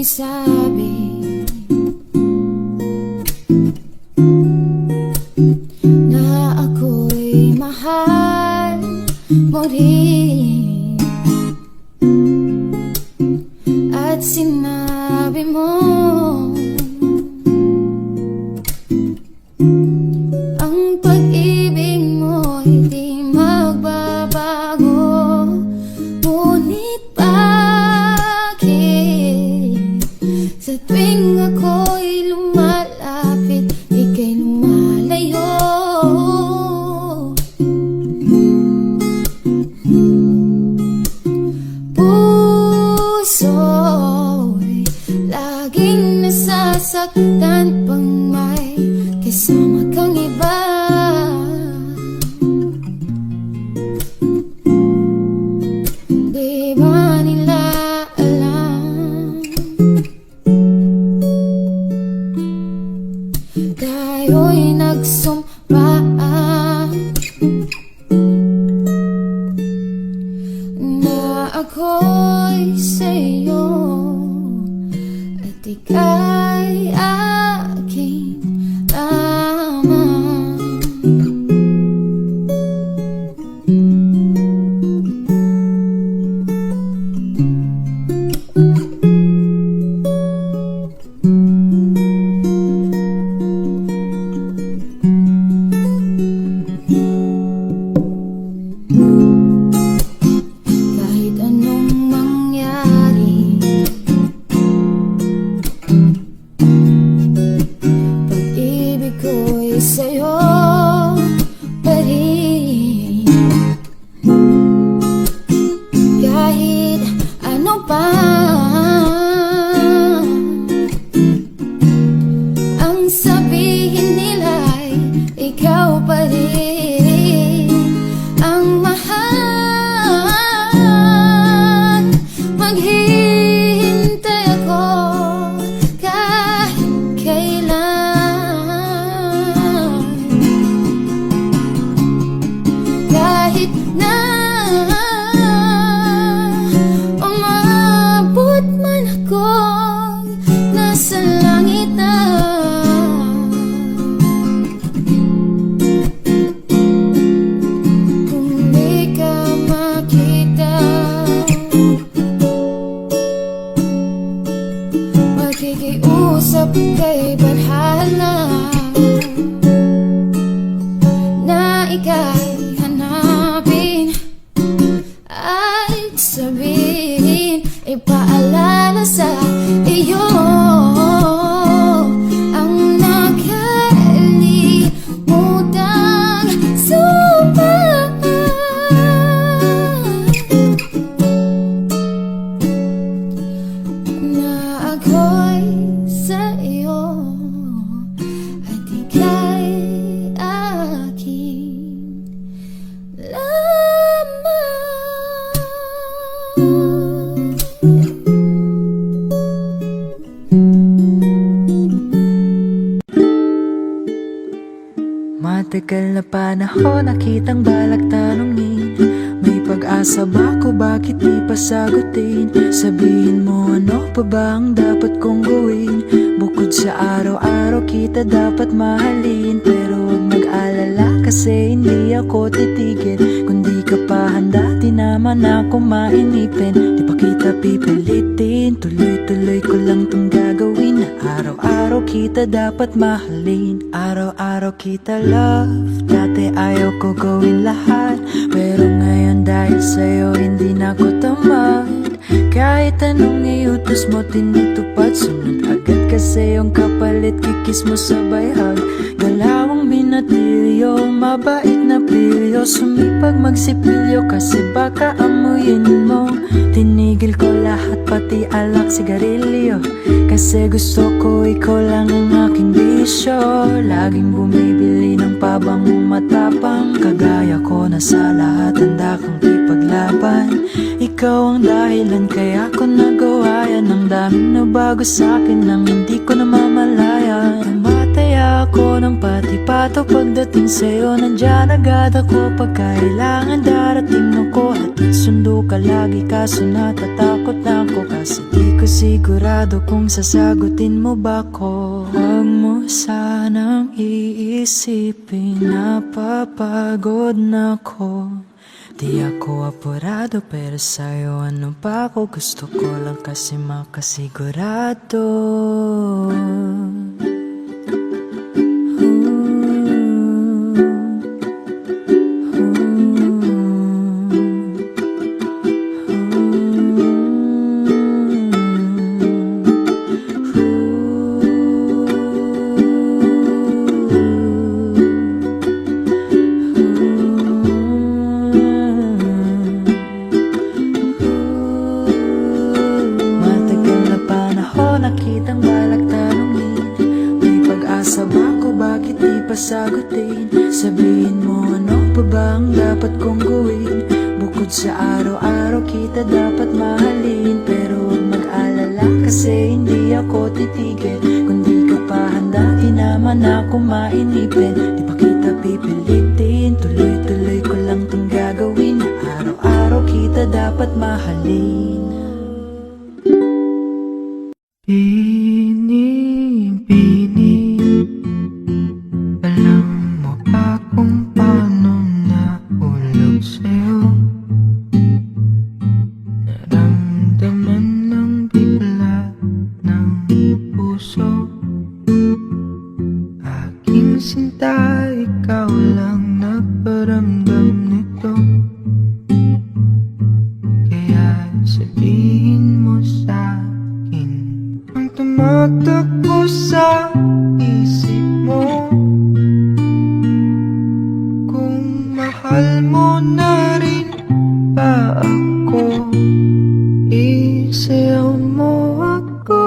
sinasabi na ako'y mahal mo rin, at sinabi mo ang pag-ibig mo'y di magbabago. Ngunit bakit sa tuwing ako'y lumalapit, ika'y lumalayo? Puso'y laging nasasaktan pang may kasama kang iba. Di ba nila alam tayo'y nagsumpaan na ako'y sa'yo at ika'y aking lamang. Kahit anong mangyari, pag-ibig ko'y sa'yo pa rin. Kahit ano pa ang sabihin nila'y ikaw pa rin ang mahal. Maghihintay ako kahit kailan, kahit na umabot man ako'y nasa langit na. Kung di ka makita, makikiusap kay Badhana na ika'y hanapin at sabihin, ipaalala sa iyo ang nakalimutang sumpa na ako'y sa iyo at ika'y aking lamang. Matagal na panahon nakitang balak tanungin, may pag-asa ba ko, bakit di pa sagutin? Sabihin mo ano pa ba ang dapat kong gawin? Bukod sa araw-araw kita dapat mahalin, pero huwag mag-alala kasi hindi ako titigil. Kung di ka pa handa, di naman ako mainipin. Di pa kita pipilitin, tuloy-tuloy ko lang tong gagawin. Araw-araw kita dapat mahalin, araw-araw kita love. Dati ayaw ko gawin lahat, pero ngayon dahil sa'yo hindi na ko tamad. Kahit anong iutos mo tinutupad, sunod agad kasi yung kapalit kikis mo sabay hug. Galawang binatilyo, mabait na pilyo, sumipag magsipilyo kasi baka amuyin mo. Tinigil ko lahat pati alak sigarilyo, kasi gusto ko ikaw lang ang aking bisyo. Laging bumibili ng pabangong matapang, kagaya ko na sa lahat handa kang ipaglaban. Ikaw ang dahilan kaya ko nagawa yan, ang daming nabago sa'kin nang hindi ko namamalayan. Tumataya ako ng pati-pato pagdating sa'yo, nandyan agad ako pag kailangan darating ako. At sundo ka lagi kaso natatakot na ako, kasi di ko sigurado kung sasagutin mo ba ko. Huwag mo sanang iisipin napapagod na ko. Di ako apurado pero sa'yo ano pa ako. Gusto ko lang kasi makasigurado. Matagal na panahon nakitang balak tanungin. May pag-asa ba ko, bakit di pa sagutin? Sabihin mo ano pa ba ang dapat kong gawin? Bukod sa araw-araw kita dapat mahalin. Pero huwag mag-alala kasi hindi ako titigil. Kung di ka pa handa, di naman ako mainipin. Di pa kita pipilitin, tuloy-tuloy ko lang tong gagawin. Araw-araw kita dapat mahalin. Bini, alam mo ba kung paano nahulog sa'yo? Naramdaman ng bigla ng puso. Aking sinta, ikaw lang nagparamdam nito. Kaya sabihin mo sa'kin ang tumatakbo sa isip mo. Kung mahal mo na rin ba ako, isayaw mo ako.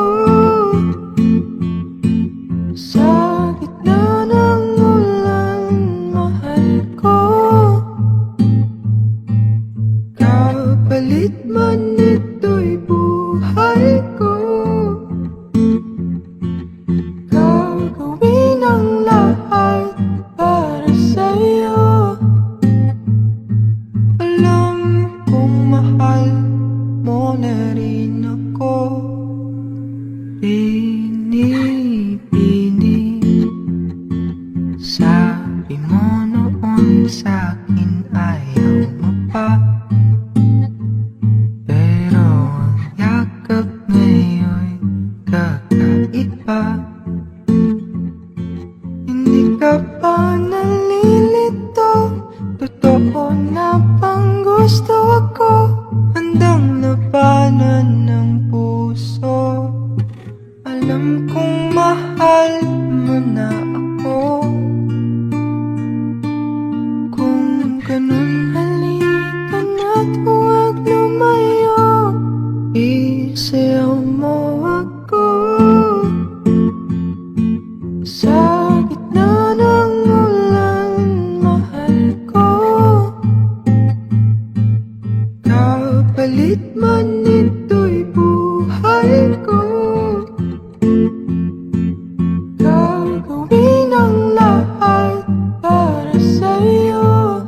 Sa gitna ng ulan, mahal ko. Kapalit man ito'y buhay ko. Gagawin ang lahat para sa'yo. Alam kong mahal mo na rin ako. Bini, sabi mo noon sa'kin ayaw mo pa. Pero ang yakap ngayon'y kakaiba. Hindi ka pa nalilito, totoo na bang gusto ako? Handang labanan ng puso. Alam kong mahal mo na ako. Kung ganun halika na't huwag lumayo. Isayaw mo ako. Sa gitna ng ulan, mahal ko. Kapalit man ito'y buhay ko. Gagawin ang lahat para sa'yo.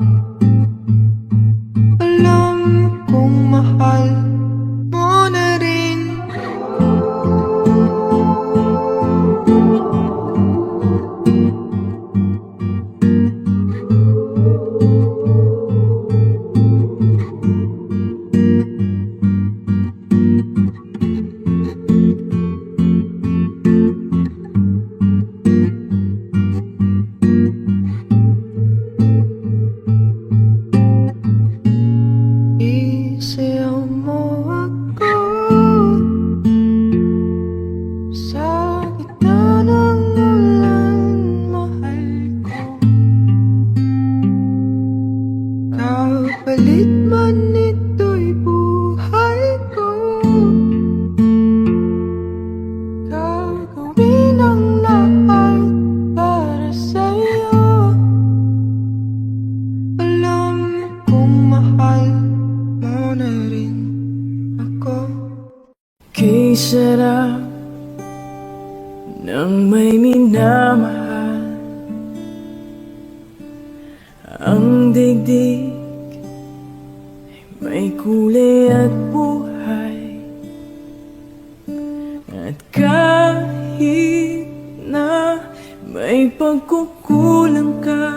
Alam kong mahal mo na rin. Isayaw mo ako. Sa gitna ng ulan, mahal ko. Kapalit man ito'y buhay ko. Gagawin ang lahat para sa'yo. Alam kong mahal mo na rin ako. Kay sarap ng may minamahal. Ang digdig ay may kulay at buhay. magkukulang ka.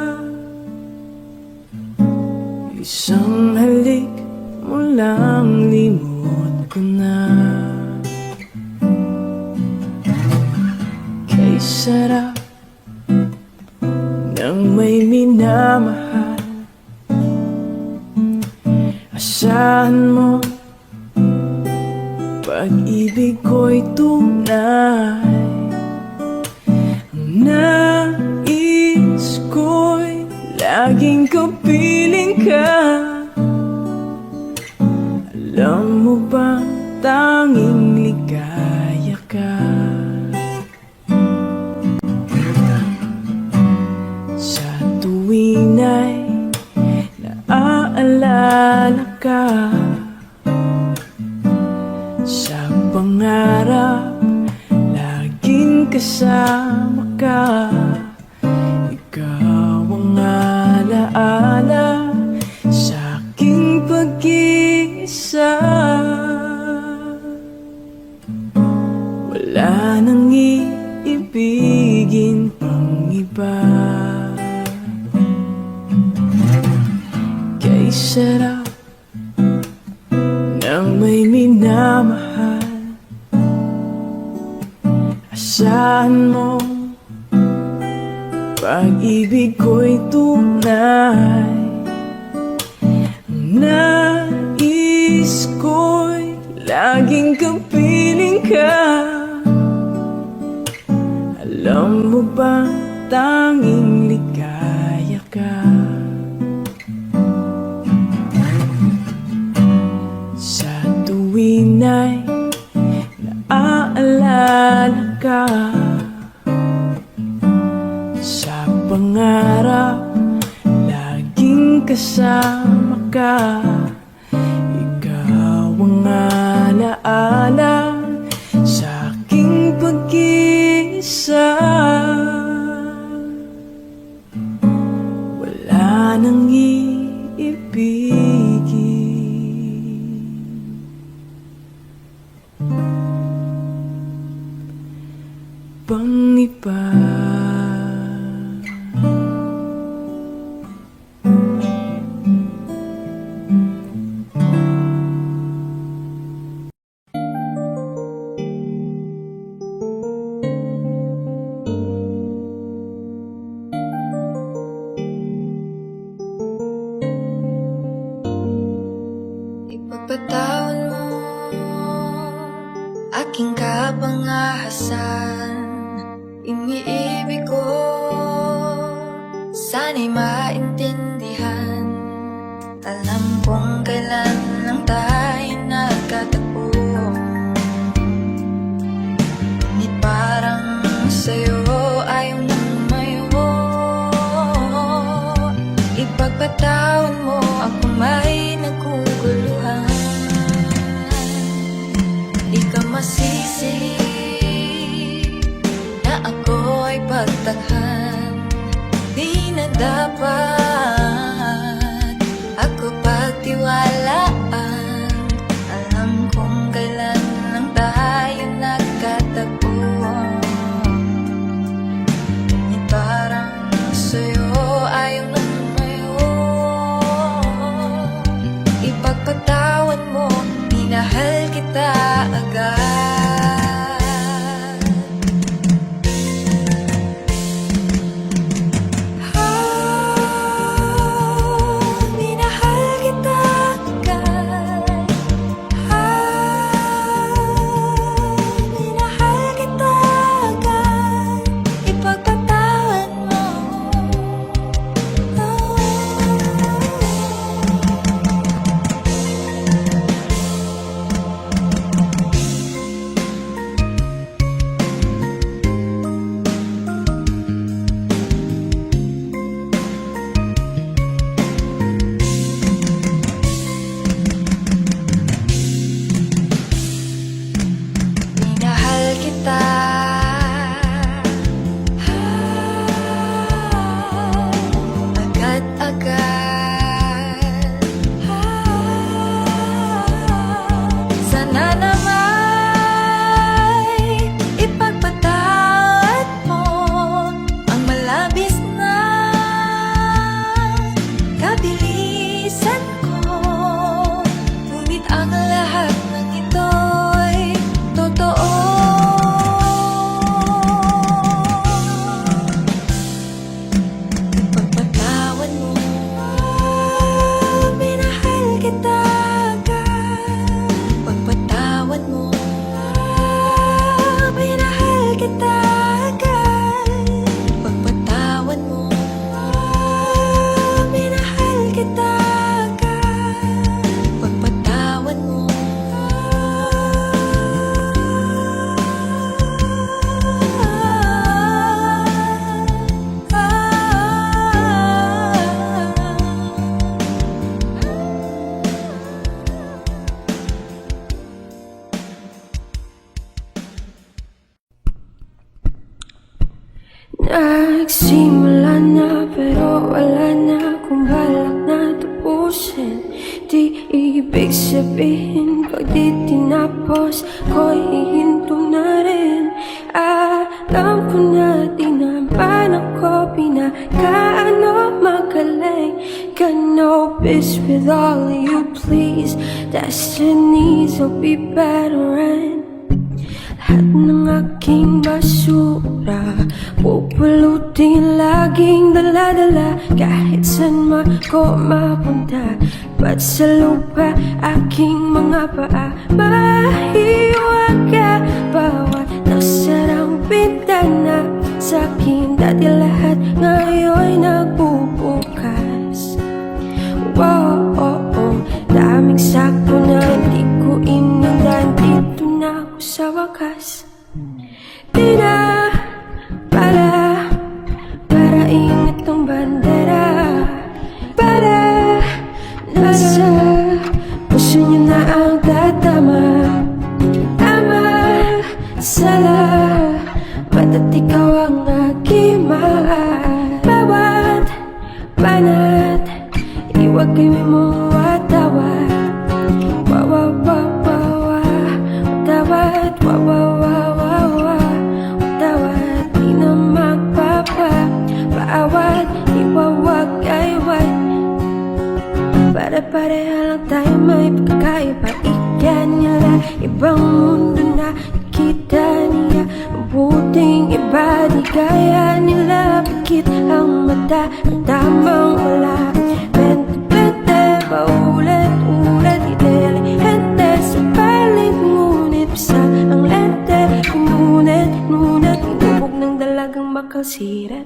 Isang halik mo lang, limot ko na. Kay sarap ng may minamahal. Asahan mo, pag-ibig ko'y tunay. Ang nais ko'y laging kapiling ka. Alam mo ba, tanging ligaya ka. Sa tuwing ay naaalala ka. Sa pangarap, laging kasama ka. Ikaw ang alaala sa aking pag-iisa. Wala nang iibigin pang iba. Kay sarap ng may minamahal. Asahan mo, pag-ibig ko'y tunay. Ang nais ko'y laging kapiling ka. Alam mo ba, tanging ligaya ka. Sa tuwing ay naaalala ka. Sa pangarap, laging kasama ka. Ikaw ang alaala sa aking pag-iisa. Wala nang iibigin pang iba. Ipagpatawad mo aking kapangahasan. Iniibig ko, sana'y maintindihan. Alam kong kailan lang tayo nagkatagpo. Ngunit parang sa'yo ayaw nang lumayo. Ipagpatawad mo ako may naguguluhan. Di ka masisi na ako ay pagtakhan. Di na dapat ako pagtiwalaan. Alam kong kailan lang tayo nagkatagpo. Ngunit parang sa'yo ayaw nang lumayo. Ipagpatawad mo, minahal kita agad. Nagsimula na pero wala na akong balak na tapusin. Di ibig sabihin pag di tinapos ko'y hihinto na rin. Alam ko na di naman ako pinakaano magaling. Got no peace with all of you, please. Destinies will be better and lahat ng aking basura pupulutin, laging dala-dala kahit saan man ko mapunta. Ba't sa lupa aking mga paa mahiwaga? Bawat nasarang bintana sa'kin dati lahat ngayon'y nagbubukas. Wow, oh, oh. Daming sako na hindi ko inindan, dito na ako sa wakas. Di na para ingat tong bandera, para nasa puso niyo na ang tatama. Tama, sala, bata't ikaw ang aking mahal. Bawat banat iwagay mo watawat. Watawat, watawat, di na magpapaawat. Iwawagayway, pare-pareha lang tayo, may pagkakaiba. Iyan nila, ibang mundo na nakita niya. Mabuting iba, di gaya nila. Pikit ang mata, ang tamang wala. Bente-bente, paulit-ulit, intelihente sa palit. Ngunit bisa ang lente, ngunit inubog ng dalagang makalsirat.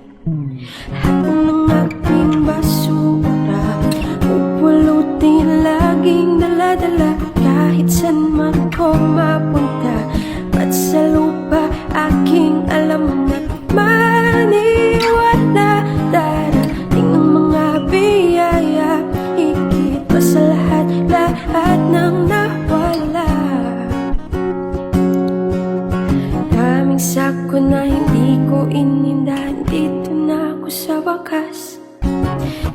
Lahat ng aking basura pupulutin, laging dala-dala kahit saan man ko mapunta. Ba't sa lupa aking alam na maniwala? Darating ng mga biyaya, higit pa sa lahat ng nawala. Daming sako na hindi ko inindahan, dito na ako sa wakas.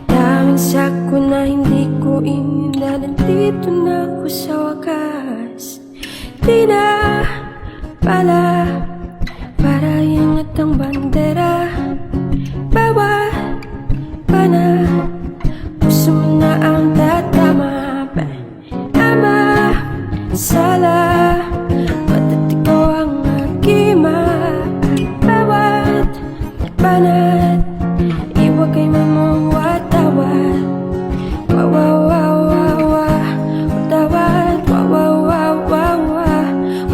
Daming sako na hindi ko inindahan, dito na ako sa wakas. Di na para iangat ang bandera, bawat pana puso mo na ang tatama. Tama, sala, bata't ikaw ang aking mahal. Bawat banat iwagay mo watawat.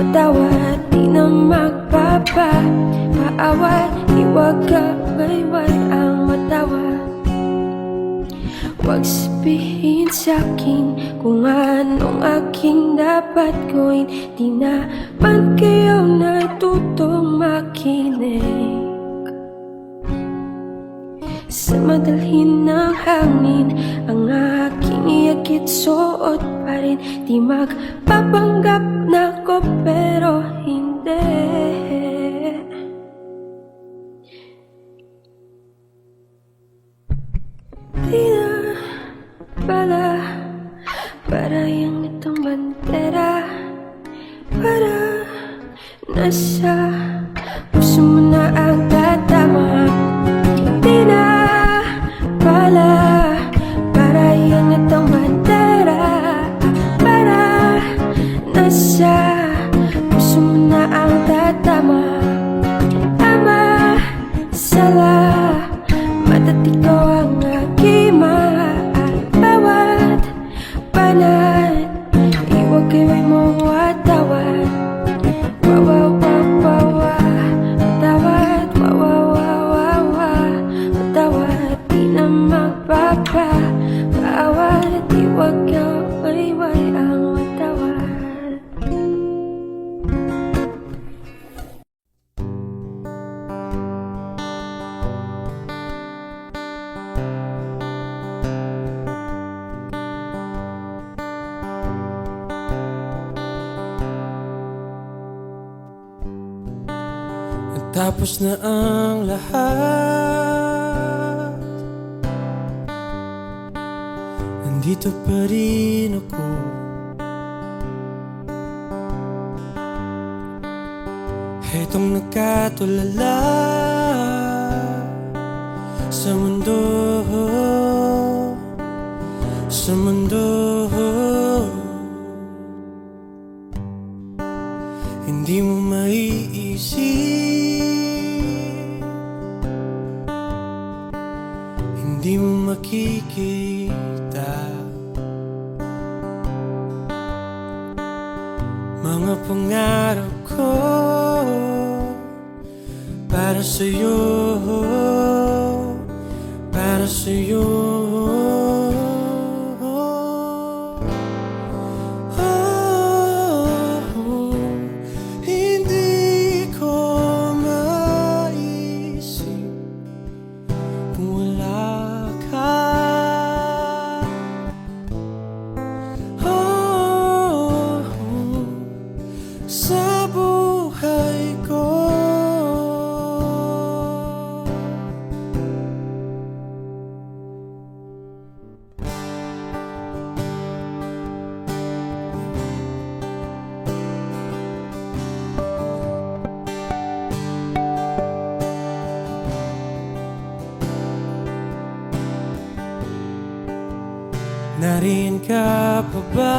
Watawat, di na magpapaawat. Iwagayway ang watawat. Huwag sabihin sa'kin kung anong aking dapat gawin. Di naman kayo natutong makinig. Sa madalhin ng hangin ang aking iakit, suot pa rin. Di magpapanggap na ko pero hindi. Di na para iangat ang bandera, para nasa puso mo na ang tatama. Di na para iangat ang bandera, para nasa puso mo na ang tatama. Tama, sala, bata't ikaw ang aking mahal. Bawat banat iwagay mo watawat. Watawat, di na magpapaawat. Iwagayway ang watawat. Tapos na ang lahat, nandito pa rin ako. Hetong nagkatulala sa mundo, sa mundo. Hindi mo maiisip, hindi mo makikita mga pangarap ko para sa'yo, para sa'yo. Hindi ko maisip kung wala ka. Sa buhay ko. Nariyan ka pa ba?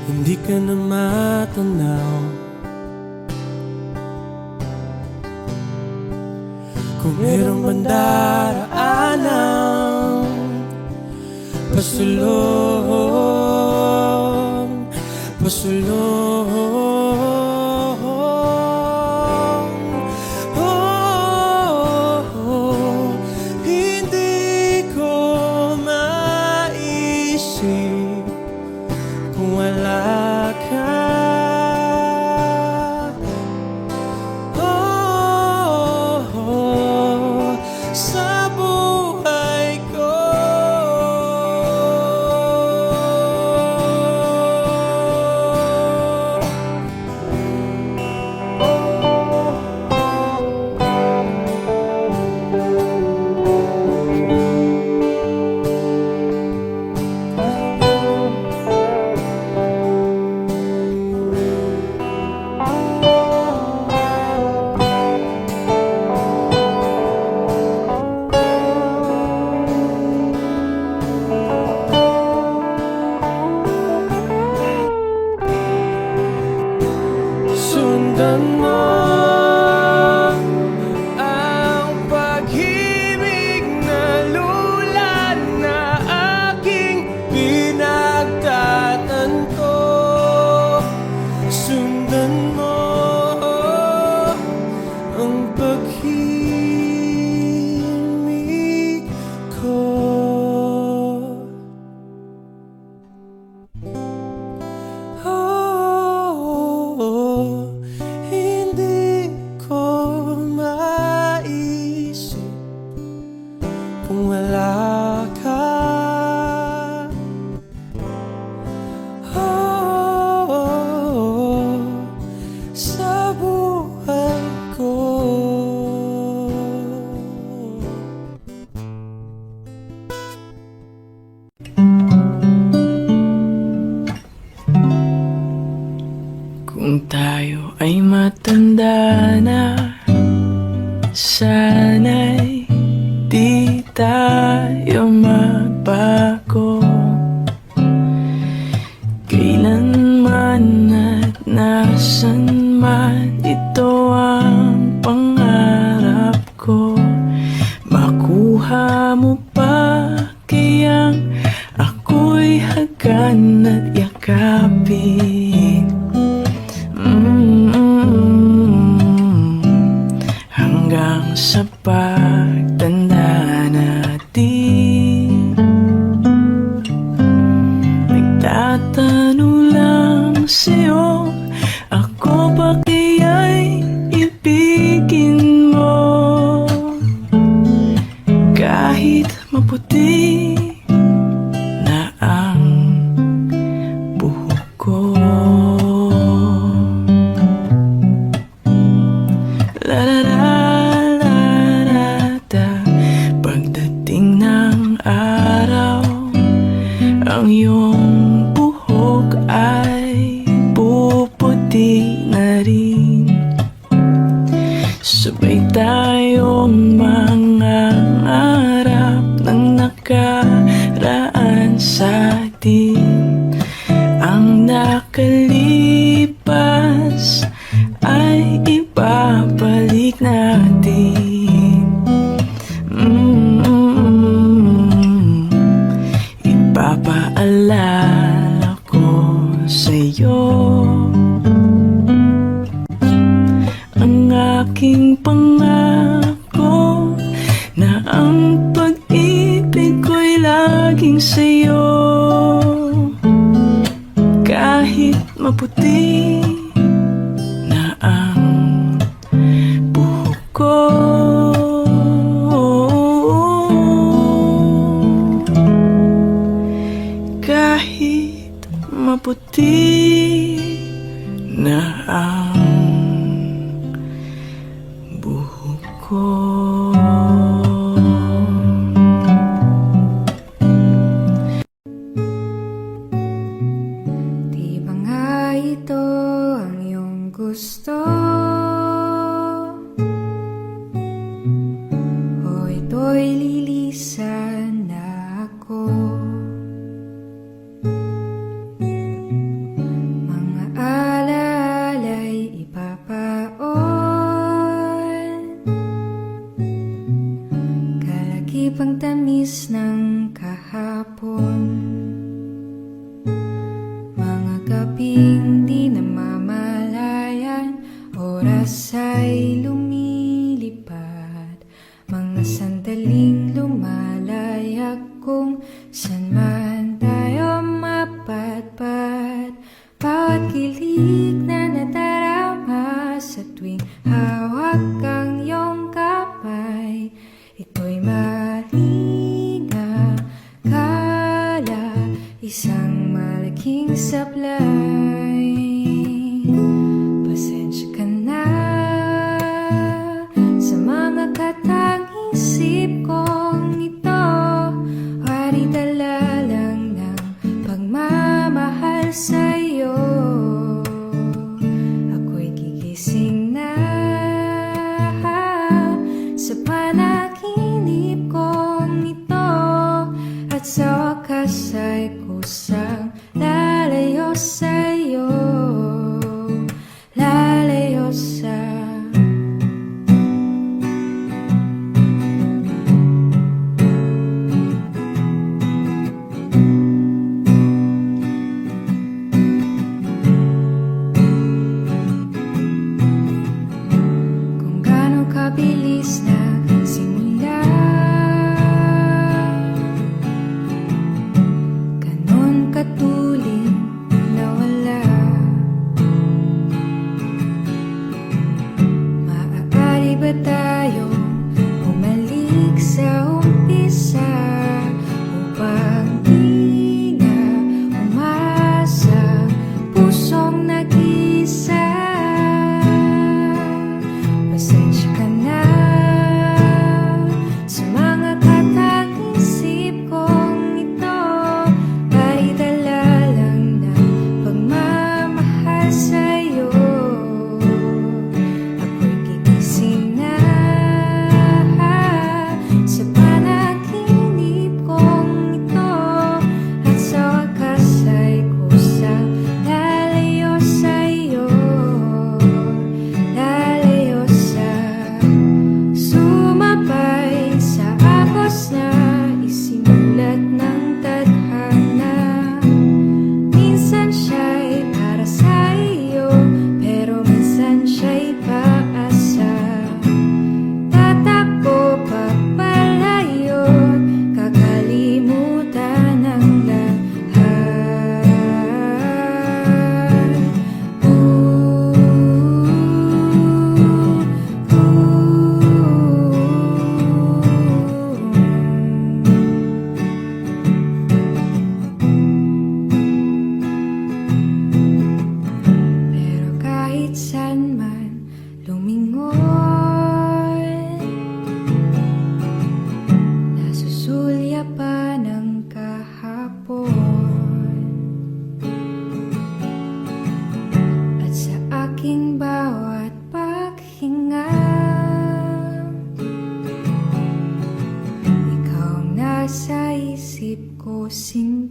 Hindi ka na matanaw. Kung merong bandaraanan, pasulong, pasulong. Hindi ko maisip kung wala ka. Sa buhay ko. Sundan mo ang pag-ibig na lula na aking pinagtatanto. Sundan mo ang pag-ibig ko. Hindi ko maisip kung wala ka. Sa buhay ko. Kung tayo ay matanda na, sana'y di tayo magbago. Kailanman at nasan man, ito ang pangarap ko. Makuha mo pa kayang ako'y hagan at yakapin. Hanggang sa pagtanda natin, nagtatanong lang sa'yo, ako ba kaya'y ibigin mo? Kahit maputi na ang buhok ko. ang iyong buhok ay puputi na rin. Sabay tayong mangangarap ng nakaraan sa atin. Ang nakalipas ay ibabalik natin. Ipapaalala ko sa'yo ang aking pangako na ang pag-ibig ko'y laging sa'yo. Kahit maputi na ang buhok ko, kahit maputi na ang buhok ko. Di ba nga ito ang iyong gusto? O ito'y lilisan na ako? Mga alaala'y ipapaon, kalakipang tamis ng kahapon. Mga gabing di namamalayan, oras ay lumilipad. Mga sandaling lumalayag kung saan man tayo mapadpad. Bawat kilig na nadarama sa tuwing hawak ang iyong kamay, ito'y malinga kala isang malaking sablay. Pasensya ka na sa mga katang-isip kong ito, wari dala lang ng pagmamahal sa'yo. Ako'y gigising na sa panaginip kong ito, at sa wakas ay kusang lalayo sa'yo, lalayo sa kung gaano kabilis nagsimula, ganon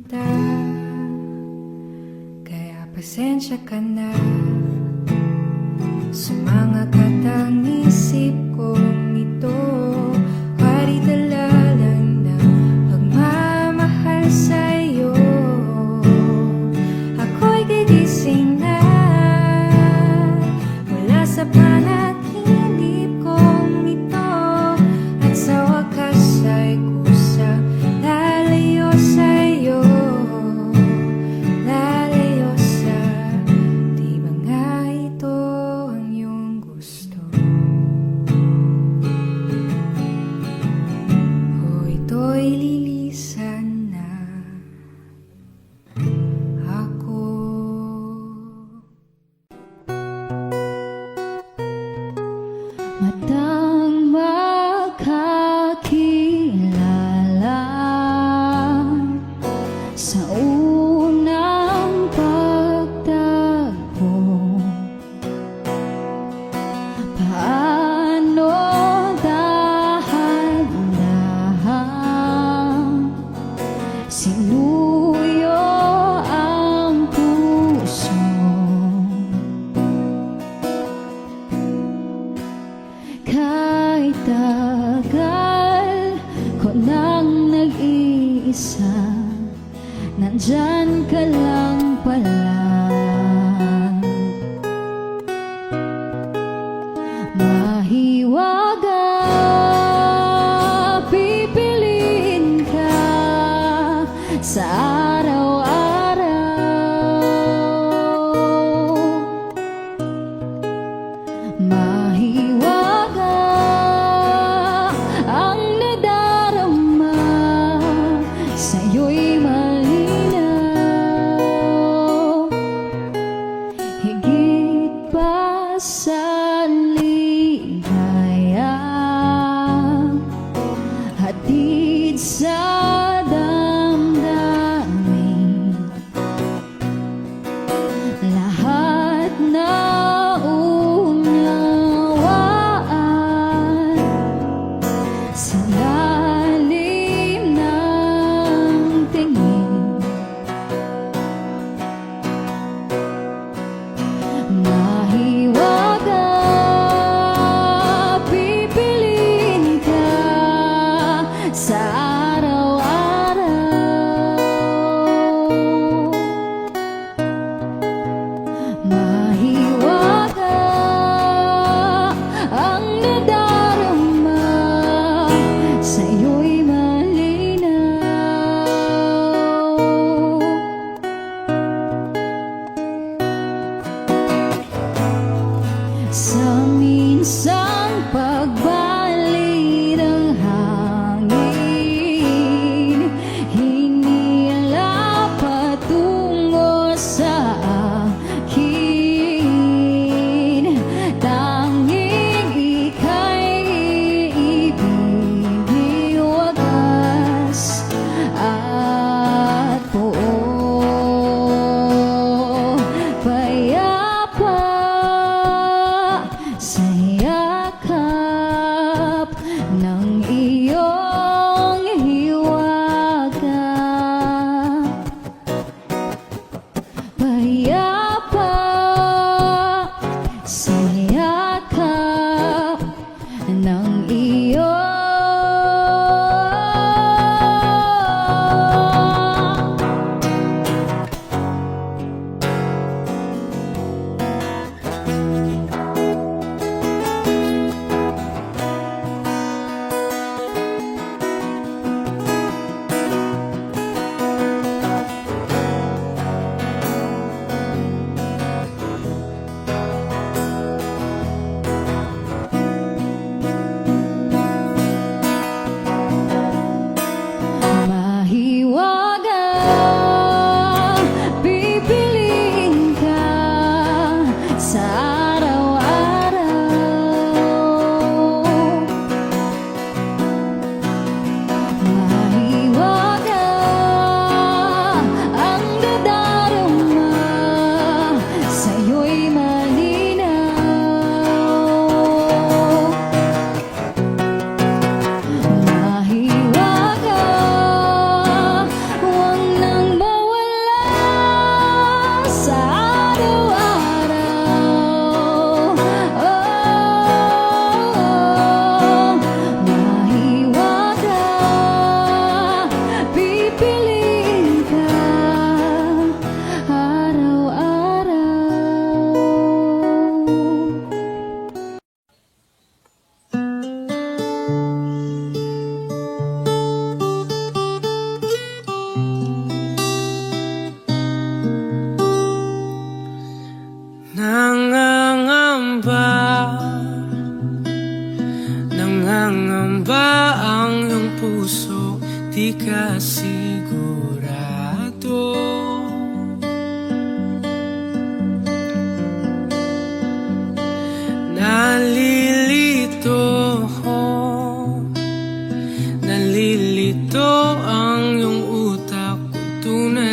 kita, kaya pasensya ka na sa mga katang-isip kong ito. Wari dala lang ng pagmamahal sa'yo. Ako'y gigising na mula sa panaginip kong ito, at sa wakas ay kusang lalayo sa'yo, lalayo sa di ba nga ito ang iyong gusto? O ito'y lilisan na ako. Matang makakilala sa unang pagtagpo, paano dahan-dahan sinuyo ang puso. Kahit tagal ko nang nag-iisa, nandyan ka lang pala. Mahiwaga, pipiliin ka sa araw-araw. Mahiwaga ang nadarama, sa'yo'y malinaw. Higit pa sa ligaya, hatid sa damdamin,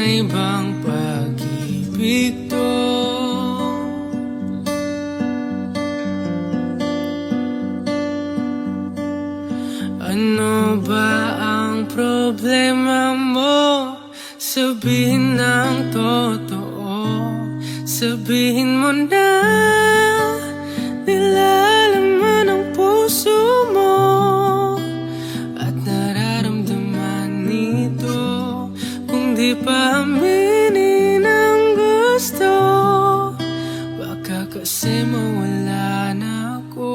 kakaibang pag-ibig to. Ano ba ang problema mo? Sabihin ng totoo, sabihin mo na nilalaman ang puso mo at nararamdaman nito. Kung di pa aminin ang gusto, baka kasi mawala na ako.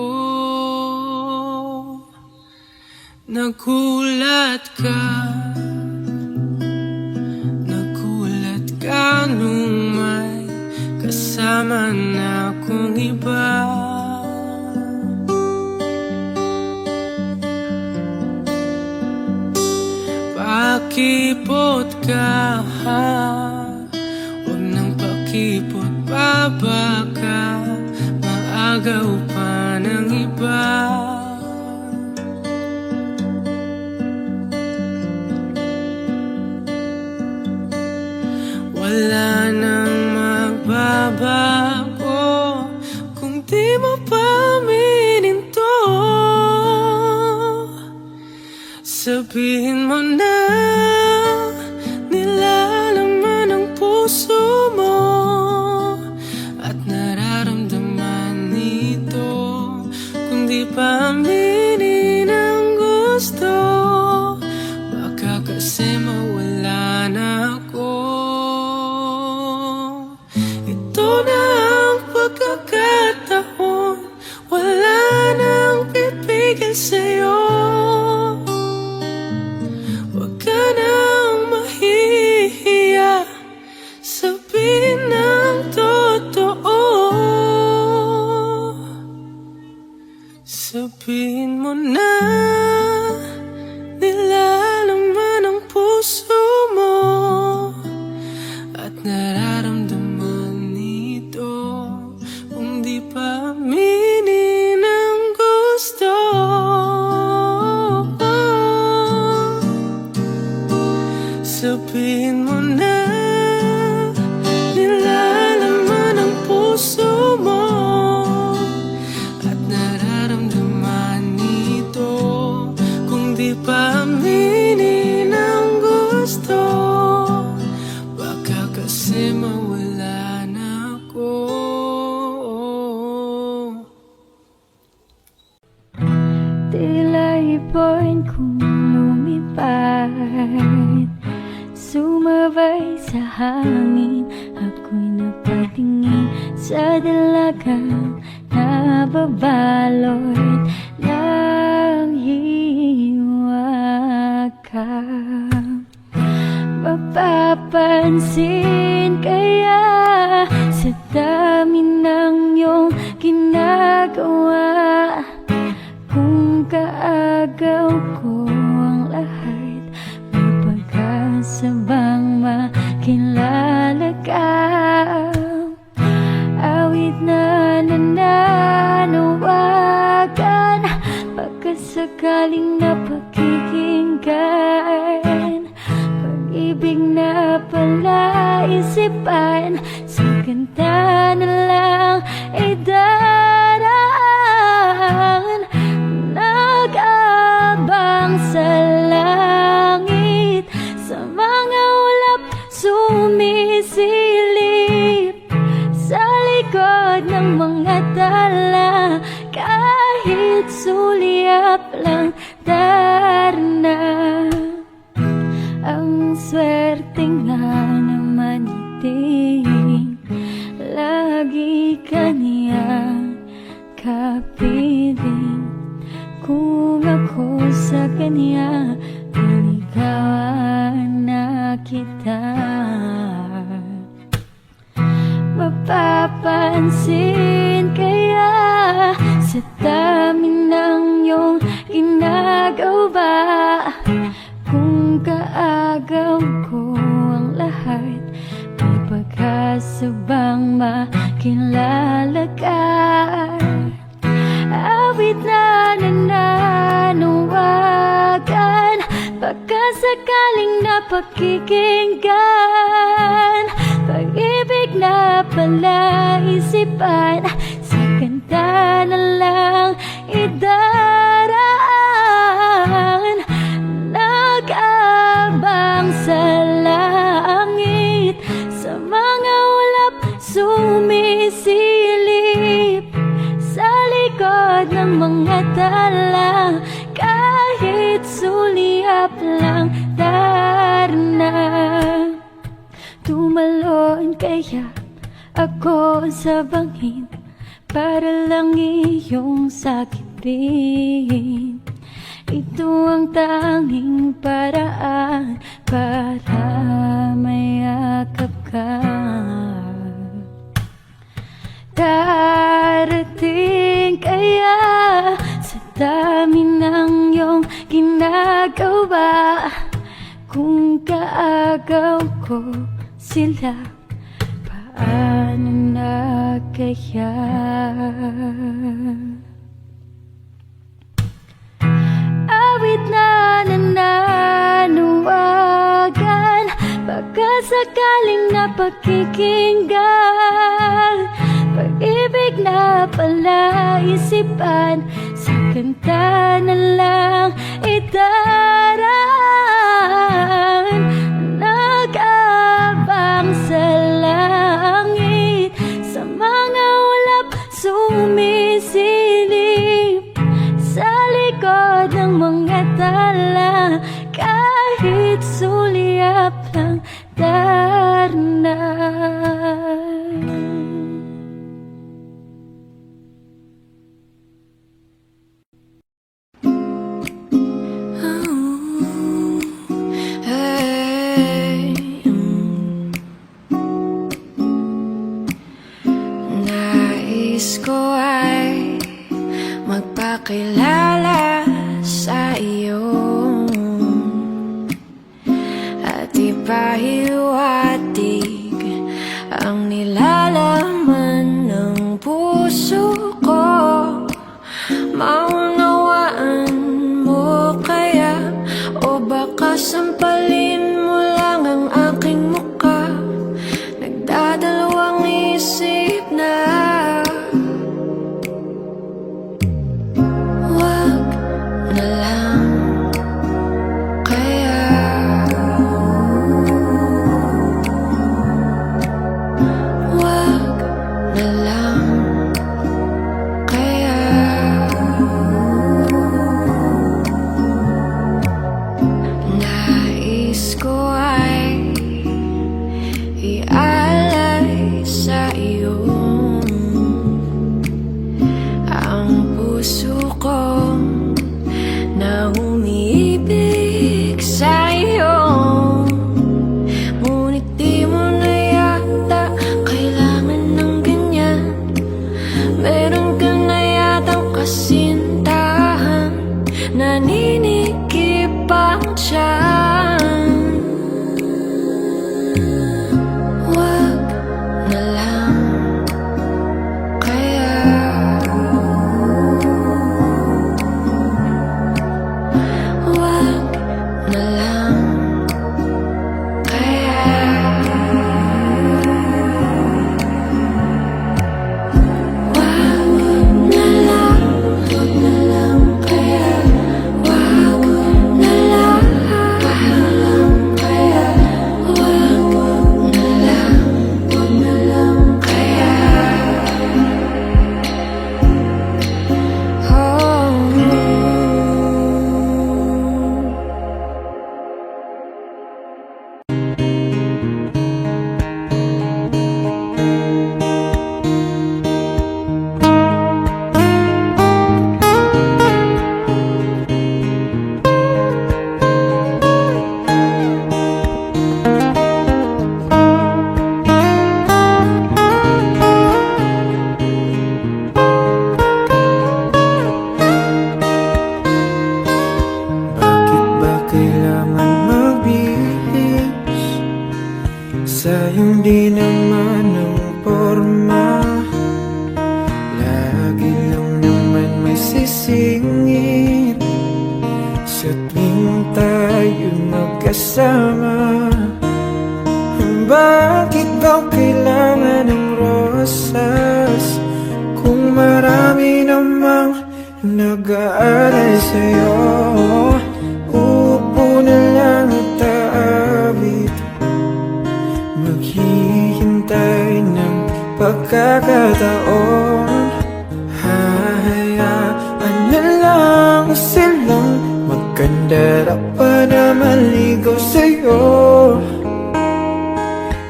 Nagulat ka nung may kasama na akong iba. Pakipot ka, huwag nang pakipot pa, baka maagaw pa ng iba. Wala nang magbabago kung di mo pa aminin to. Sabihin mo na nilalaman ang puso mo at nararamdaman nito. Kung di pa aminin ang gusto, baka kasi mawala na ako. Ito na ang pagkakataon, wala nang pipigil sa'yo. Huwag ka nang mahihiya, sabihin ng totoo. Sabihin mo na nilalaman ang puso mo at nararamdaman nito. Kung di pa aminin ang gusto, sabihin mo na nilalaman ang puso mo at nararamdaman nito. Kung di pa aminin ang gusto, baka kasi mawala na ako. Tila ipon kong lumipad, sumabay sa hangin. Ako'y napatingin sa dalagang nababalot ng hiwaga. Mapapansin kaya sa dami ng iyong ginagawa, kung kaagaw ko ang lahat, may pag-asa bang makilala ka? Awit na nananawagan, pagkasakaling napakikinggan, pag-ibig na palaisipan, sa kanta na lang ay daraan. Nag-abang sa langit, sa mga ulap sumisilip, sa likod ng mga tala, kahit sulyap lang darna. Ang swerte nga naman iting lagi ka niya kapiling. Kung ako sa kanya, niligawan na kita. Mapapansin kaya sa dami ng iyong ginagawa, kung kaagaw ko ang lahat, may pag-asa bang makilala ka? Awit na nananawagan, pagkasakaling napakikinggan, palaisipan, sa ganda na lang idaraan. Nag-abang sa langit, sa mga ulap sumisilip, sa likod ng mga tala, kahit suliap lang darna. Tumalon kaya ako sa bangin, para lang iyong sakitin. Ito ang tanging paraan para mayakap ka. Darating kaya sa dami ng iyong ginagawa, kung kaagaw ko sila, paano na kaya? Awit na nananawagan, baka sakaling napakikinggan. Pag-ibig na palaisipan, sa kanta na lang idaraan. Nag-abang sa langit, sa mga ulap sumisilip, sa likod ng mga tala, kahit suliap lang darna. Nais ko ay magpakilala sa iyo at ipahiwatig ang nilalaman ng puso ko. Maunawaan mo kaya, o baka sampalin mo lang ang aking muka? Nagdadalawang isip na wag na lang kaya. Wag na lang kaya. Nais ko ay ialay sa iyo ang puso ko na umiibig sa iyo. Ngunit di mo na yata kailangan ng ganyan. Meron ka na yatang kasintahan, naninikip ang tiyan. Wag na lang kaya. Wag na lang kaya. Wag na lang, wag na lang kaya. Wag na lang, wag na lang kaya. Wag na lang, wag na lang kaya. Oh. Bakit ba kailangan magbihis sa iyong di naman ang porma? Lagi lang naman may sisingit sa tuwing tayo magkasama. Bakit ba kailangan ng oras. Kung marami namang nag-aalay sa'yo, uupo na lang at aawit, maghihintay ng pagkakataon. Hahayaan na lang silang magkandara pa na maligaw sa'yo.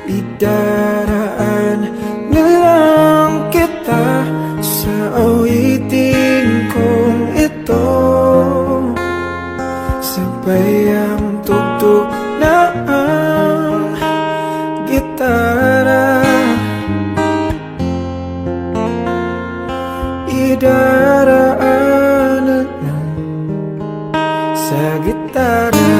Idaraan na lang kita sa awitin kong ito, sabay ang tugtog na ang gitara. Idaraan na lang sa gitara.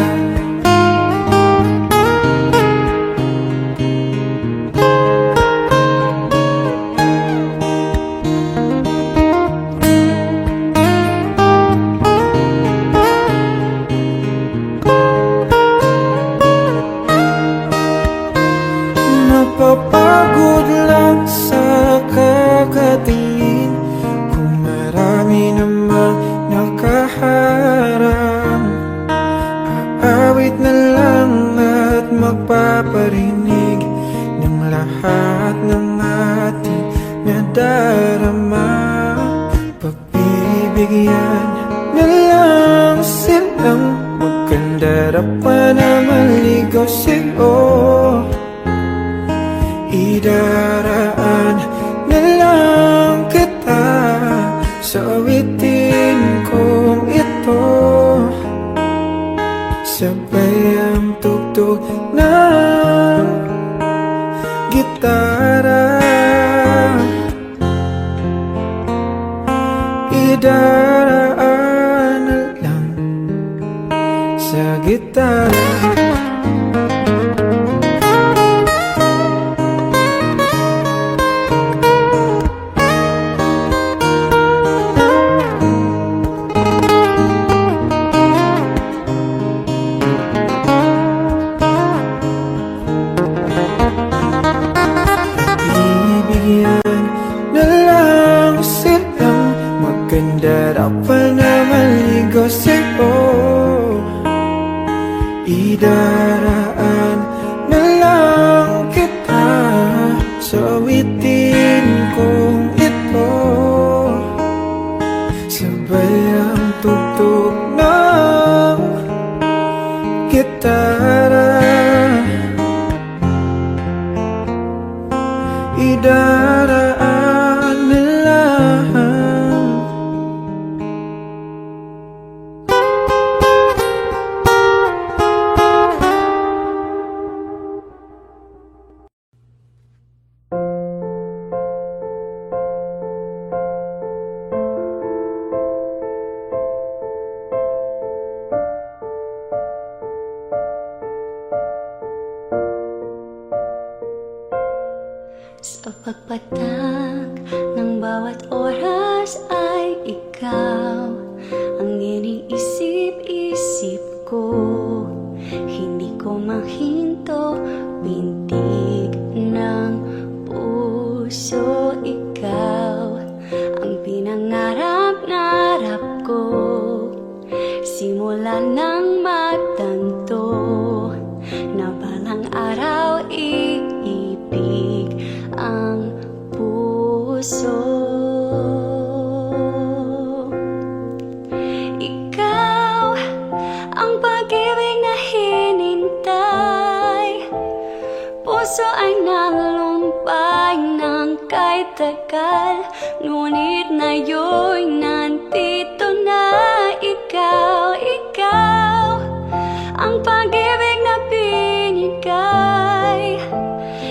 Mapapagod lang sa kakatingin kung marami namang nakaharang. Aawit na lang at magpaparinig ng lahat ng ating nadarama. Pagbibigyan na lang silang magkandara pa na maligaw sa'yo. Idaraan na lang kita sa awitin kong ito, sabay ang tugtog ng gitara. Idaraan na lang sa gitara. Bibigyan na lang silang magkandara pa na maligaw sa'yo. Idaraan na lang kita sa awitin kong ito, sabay ang tugtog ng gitara. Idaraan na lang. Sa pagpatak ng bawat oras ay ikaw ang iniisip-isip ko. Hindi ko mahinto, pintig ng puso. Ikaw ang pinangarap-narap ko, simula nang magtanto na balang araw iibig ang puso. Ikaw ang pag-ibig na hinintay, puso ay nalumpay ng kahit tagal, ngunit ngayon nandito na ikaw. Ikaw ang pag-ibig na binigay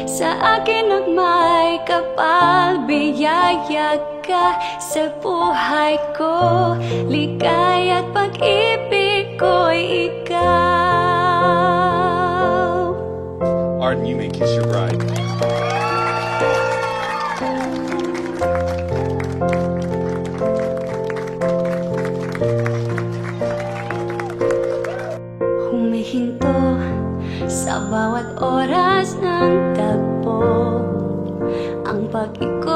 sa akin ng may kapal. Biyaya ka sa buhay ko, ligaya at pag-ibig ko'y ikaw. Arden, you may kiss your bride. Humihinto sa bawat oras ng tagpo, ang pag-ikot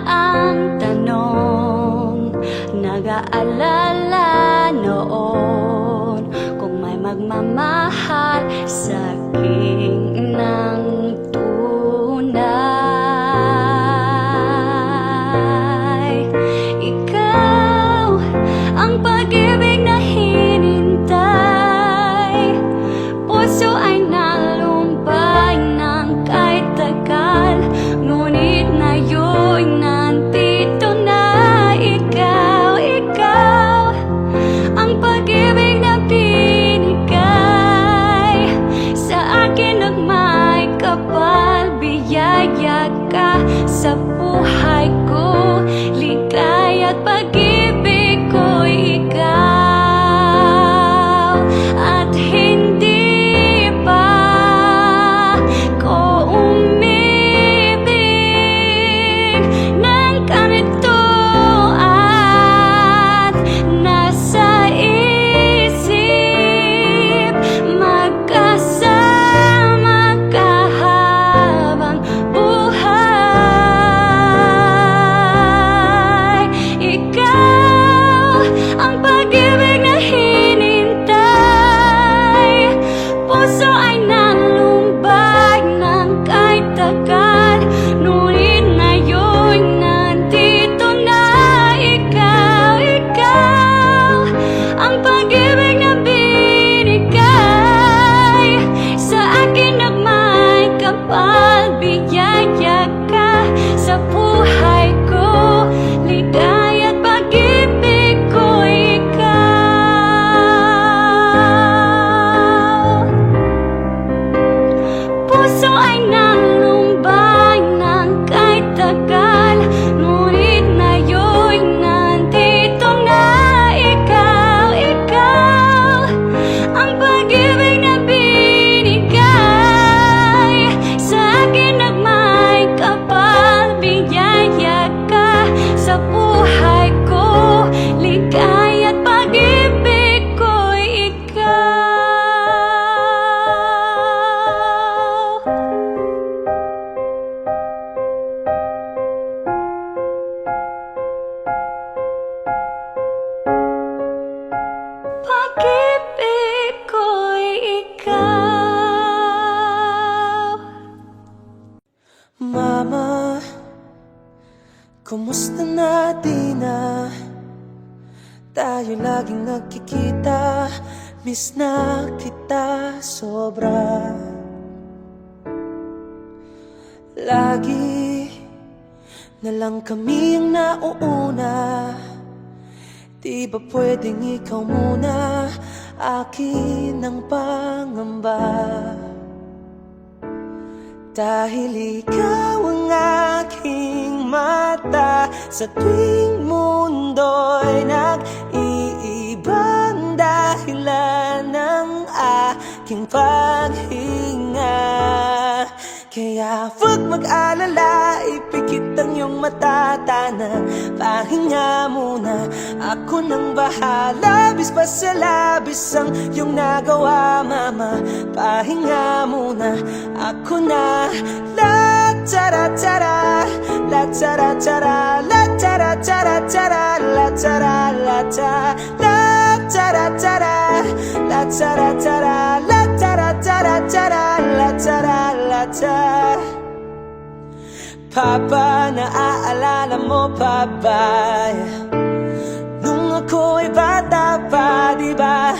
ang tanong, nag-aalala noon kung may magmamahal sa'king ng tunay. Ikaw ang pag-ibig na hinintay, puso ay nalumbay ng kahit tagal, ngunit ngayon nandito na. Ikaw ang pag-ibig na binigay sa akin, nagmay kapal, biyaya ka sa buhay ko, ligaya at pag-ibig ko ikaw. At hindi pa ko umibig ng ganito, at nasa isip magkasama ka habang buhay. Ikaw ang pag-ibig na hinintay, puso ay nalumbay ng kahit tagal, ngunit ngayon nandito na. Ikaw ang pag-ibig na binigay sa akin, nagmay kapal, biyaya ka sa buhay ko, ligaya at pag-ibig ko ikaw. Puso ay nalumbay ng kahit tagal, ngunit ngayon nandito na. Ikaw ang pag-ibig na binigay sa akin, nagmay kapal, biyaya ka sa buhay ko, ligaya at pag-ibig ko ikaw. Pag-ibig ko ikaw. Mama, kumusta na di na tayo laging nagkikita? Miss na kita sobra. Lagi na lang kami ang nauuna, di ba pwedeng ikaw muna? Akin ang pangamba, dahil ikaw ang aking mata sa tuwing mundo'y nag-iibang dahilan ng aking paghinga. Kaya huwag mag-alala, ipikit ang iyong mata, tana, pahinga muna. Ako nang bahala, bis pa sa labis ang iyong nagawa, mama. Pahinga muna, ako na. La tara tara, la tara tara, la tara tara tara, la tara la ta, la tara tara, la tara tara, la tara tara tara, la tara la ta. Papa, naaalala mo pa ba? Nung ako'y bata pa, di ba?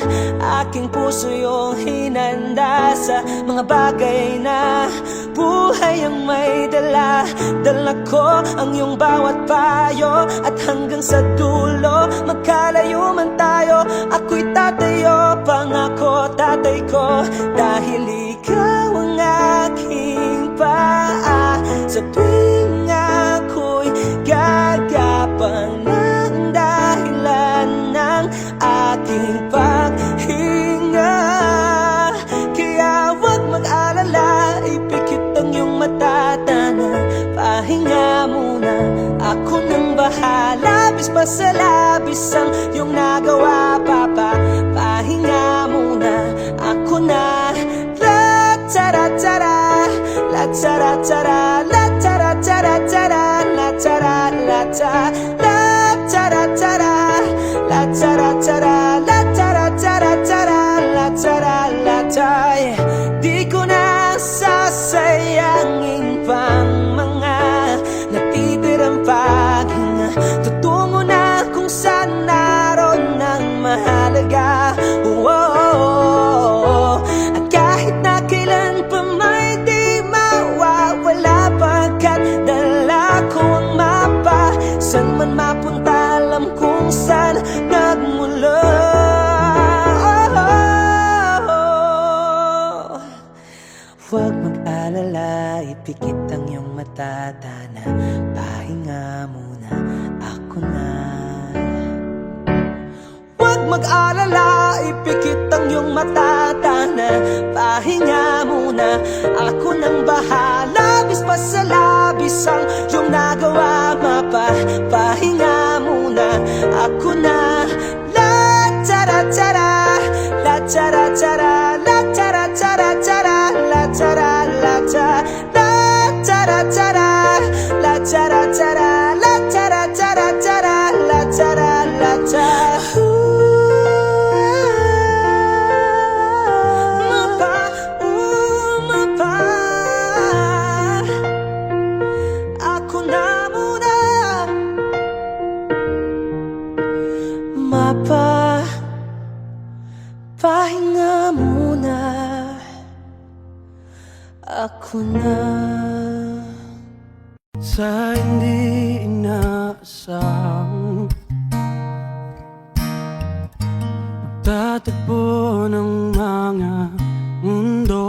Aking puso yung hinanda sa mga bagay na buhay ang may dala. Dala ko ang iyong bawat payo, at hanggang sa dulo, magkalayo man tayo, ako'y tatayo, pangako tatay ko. Dahil ikaw ang aking paa sa tuwing ako'y gagapang ng dahilan ng aking paghinga. Kaya huwag mag-alala, ipikit ang iyong mata, tana, pahinga muna. Ako nang bahala, bis pa sa labis ang iyong nagawa, papa. Pahinga muna, ako na. La tara tara, la tara tara, la tara tara tara, la tara ta la tara tara la tara tara la tara tara tara la tara la ta. Di ko na sasayangin pang mga natitirang paghinga. Tutungo na kung saan naroon ang mahalaga. At kahit na kailan pa may di mawawala, pagkat dala ko ang mapa. San man mapunta, alam kung saan nagmula. Huwag mag-alala, ipikit ang iyong mata, Tana, pahinga muna, ako na. Huwag mag-alala, ipikit ang iyong mata, Tana, pahinga muna, ako nang bahala. Labis pa sa labis ang iyong nagawa, mapa, pahinga muna, ako na. La tara tara, la tara tara, la tara tara tara, la tara la ta, la tara tara, la tara tara, la tara tara tara, la tara la ta. Mapa, mapa, ako na muna. Mapa, pahinga muna, ako na. Sa hindi inaasahang magtatagpo ng mga mundo,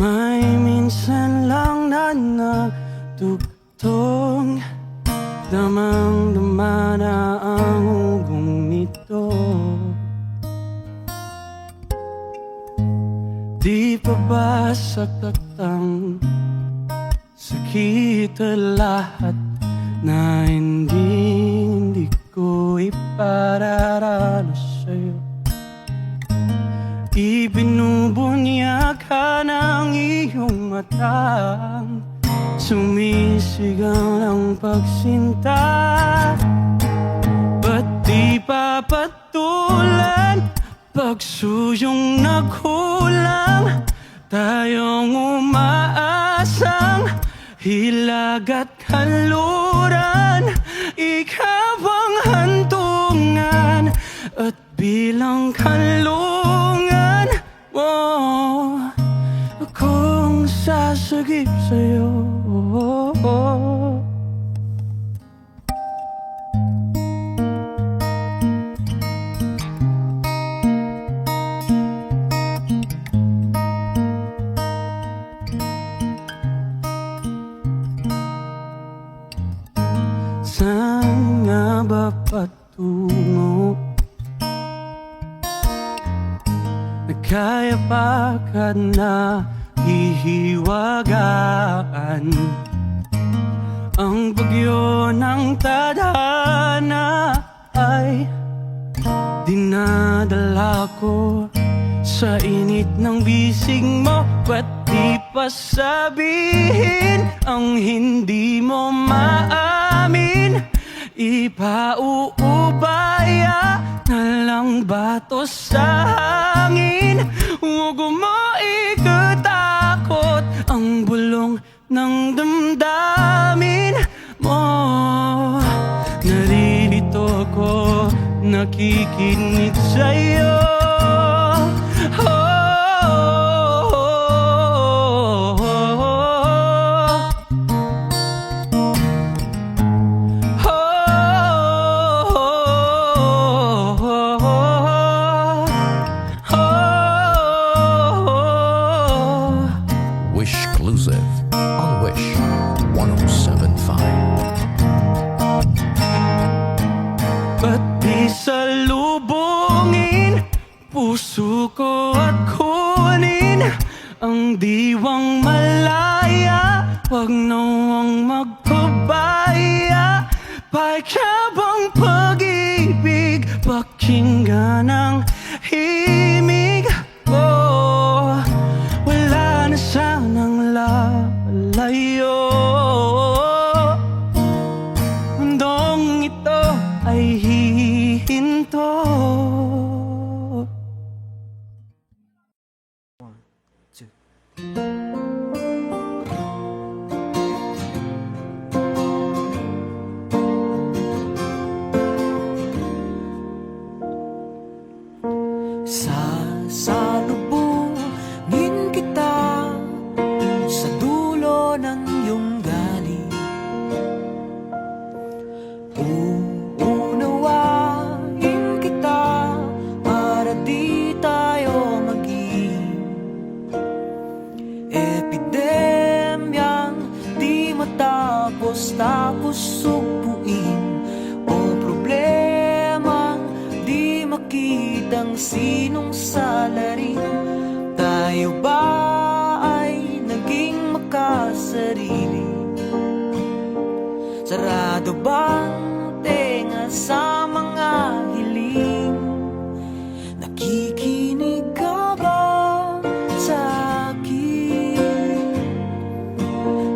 may minsan lang na nagtugtong, damang-dama na ang ugong nito. Di pa ba saktaktang sakit lahat na hindi ko ipararanas sa'yo? Ibinubunyag ka ng iyong matang, sumisigaw ng pagsinta. Ba't di papatulan pagsuyong nagkulang, tayong umaasang hilag at kanluran. Ikaw ang hantungan at bilang kanlungan mo, akong sasagip sa'yo. Saan nga ba patungo? Kaya pa ka na hihiwagaan ang bagyo ng tadhana ay dinadala ko sa init ng bisig mo. Ba't di pa sabihin ang hindi mo maamin? Ipauubaya na lang bato sa hangin. Huwag mo ikatakot ang bulong ng damdamin mo. Naririto ko, nakikinig sa'yo. Exclusive on Wish 1075. Ba't di salubungin puso ko at kunin ang diwang malaya? Wag nawang magpabaya, paikabang pag-ibig, pakinggan ang himig ko. Wala na sanang lalayo. matapos tapos sugpuin o problema, di makitang sinong salarin. Tayo ba ay naging makasarili? Sarado bang tenga sa mga hiling? Nakikinig ka ba sa akin?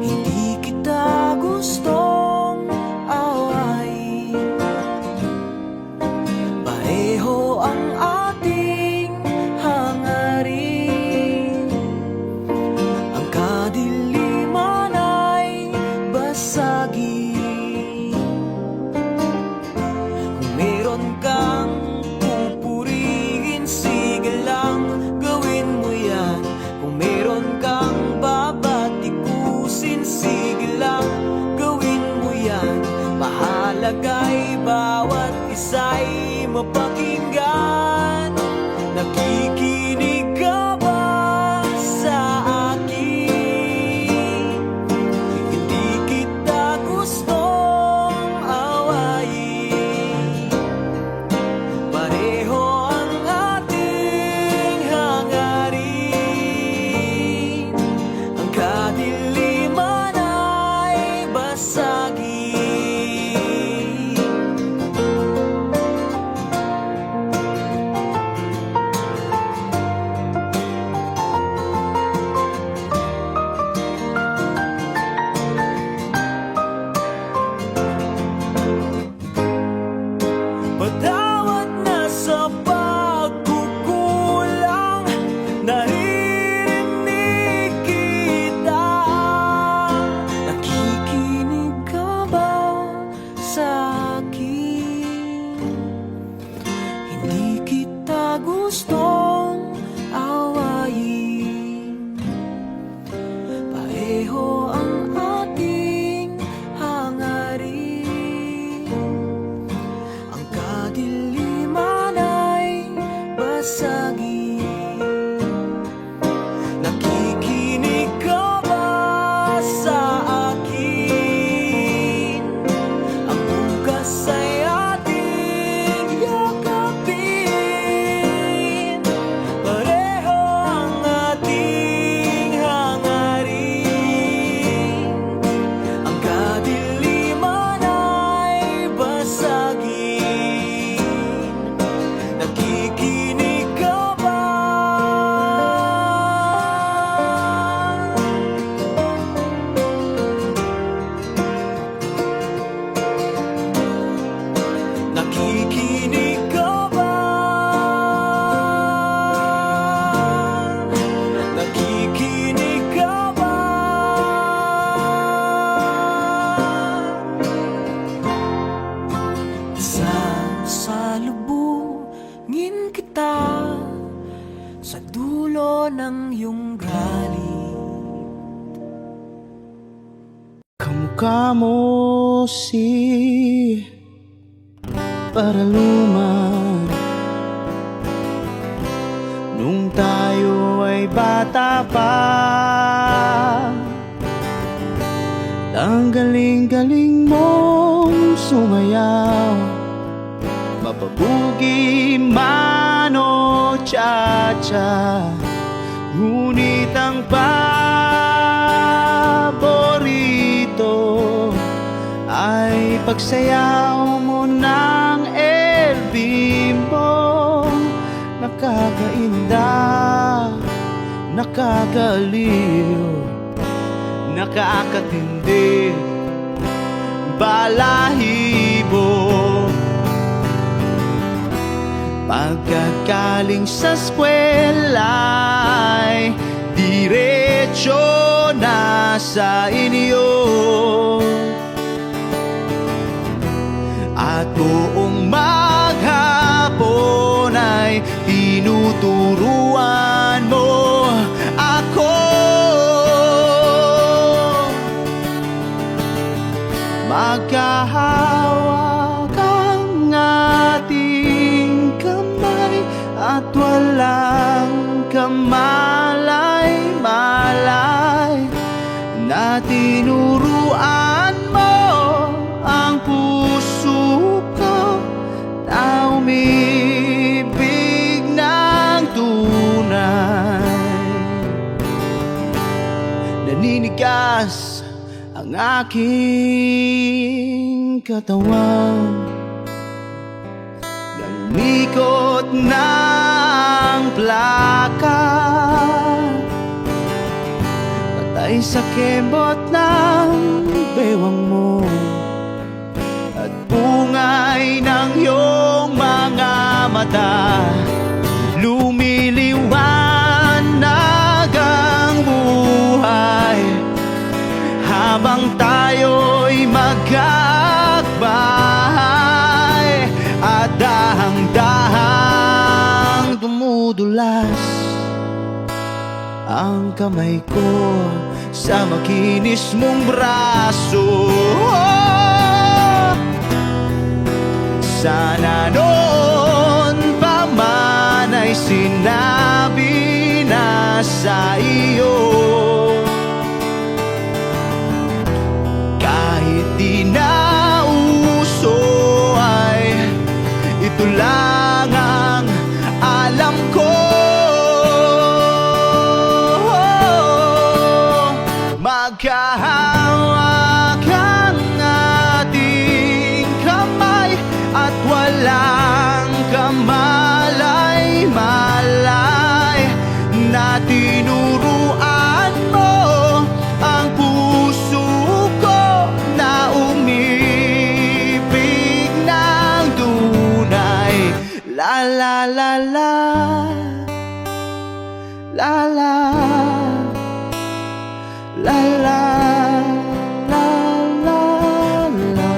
Hindi kita gustong awayin. Pareho ang ating hangarin. Ang kadiliman ay basagin. Kung meron kang pupurihin, sige lang, gawin mo yan. Kung meron kang babatikusin, sige lang, gawin mo yan. Mahalaga'y bawat isa'y mapakinggan. Nakikinig ka ba sa akin? Hindi kita gustong awayin. Pareho ang ating hangarin. Ang kadiliman ay basagin. Patawad na sa pagkukulang, naririnig kita. Nakikinig ka ba sa akin? Hindi kita gustong awayin. Pareho ang ating hangarin. Ang kadiliman ay basagin. Nakikinig ka ba sa akin? Ang bukas ay ating yakapin. Pareho ang ating hangarin. Ang kadiliman ay basagin. Nakikinig ka ba? Nakikinig ka ba? Nakikinig ka ba? Sasalubungin kita sa dulo ng iyong galit. Kamukha mo si Paraluman nung tayo ay bata pa. Ang galing-galing mong sumayaw, mapabugi man o cha-cha. Ngunit ang paborito ay pagsayaw mo ng LB mo. Nakakainda, nakakaliw, nakakatindi, balahibo. Pagkagaling sa eskwela'y diretso na sa inyo. At buong maghapon ay tinuturuan mo ako. Magkahawak ang ating kamay at walang kamalay-malay na tinuruan aking katawan, namikot ng plaka, patay sa kembot ng bewang mo at bungay ng iyong mga mata. Lumiliwanag ang buhay habang tayo'y magkakbahay, at dahang-dahang dumudulas ang kamay ko sa makinis mong braso. Sana noon pa man ay sinabi na sa iyo, kahit di na uso ay ito lang ang alam ko. Magkahawak ang ating kamay at walang kamalay-malay, na tinuruan mo ang puso ko na umibig ng tunay. La la la la, la la, la la, la la, la.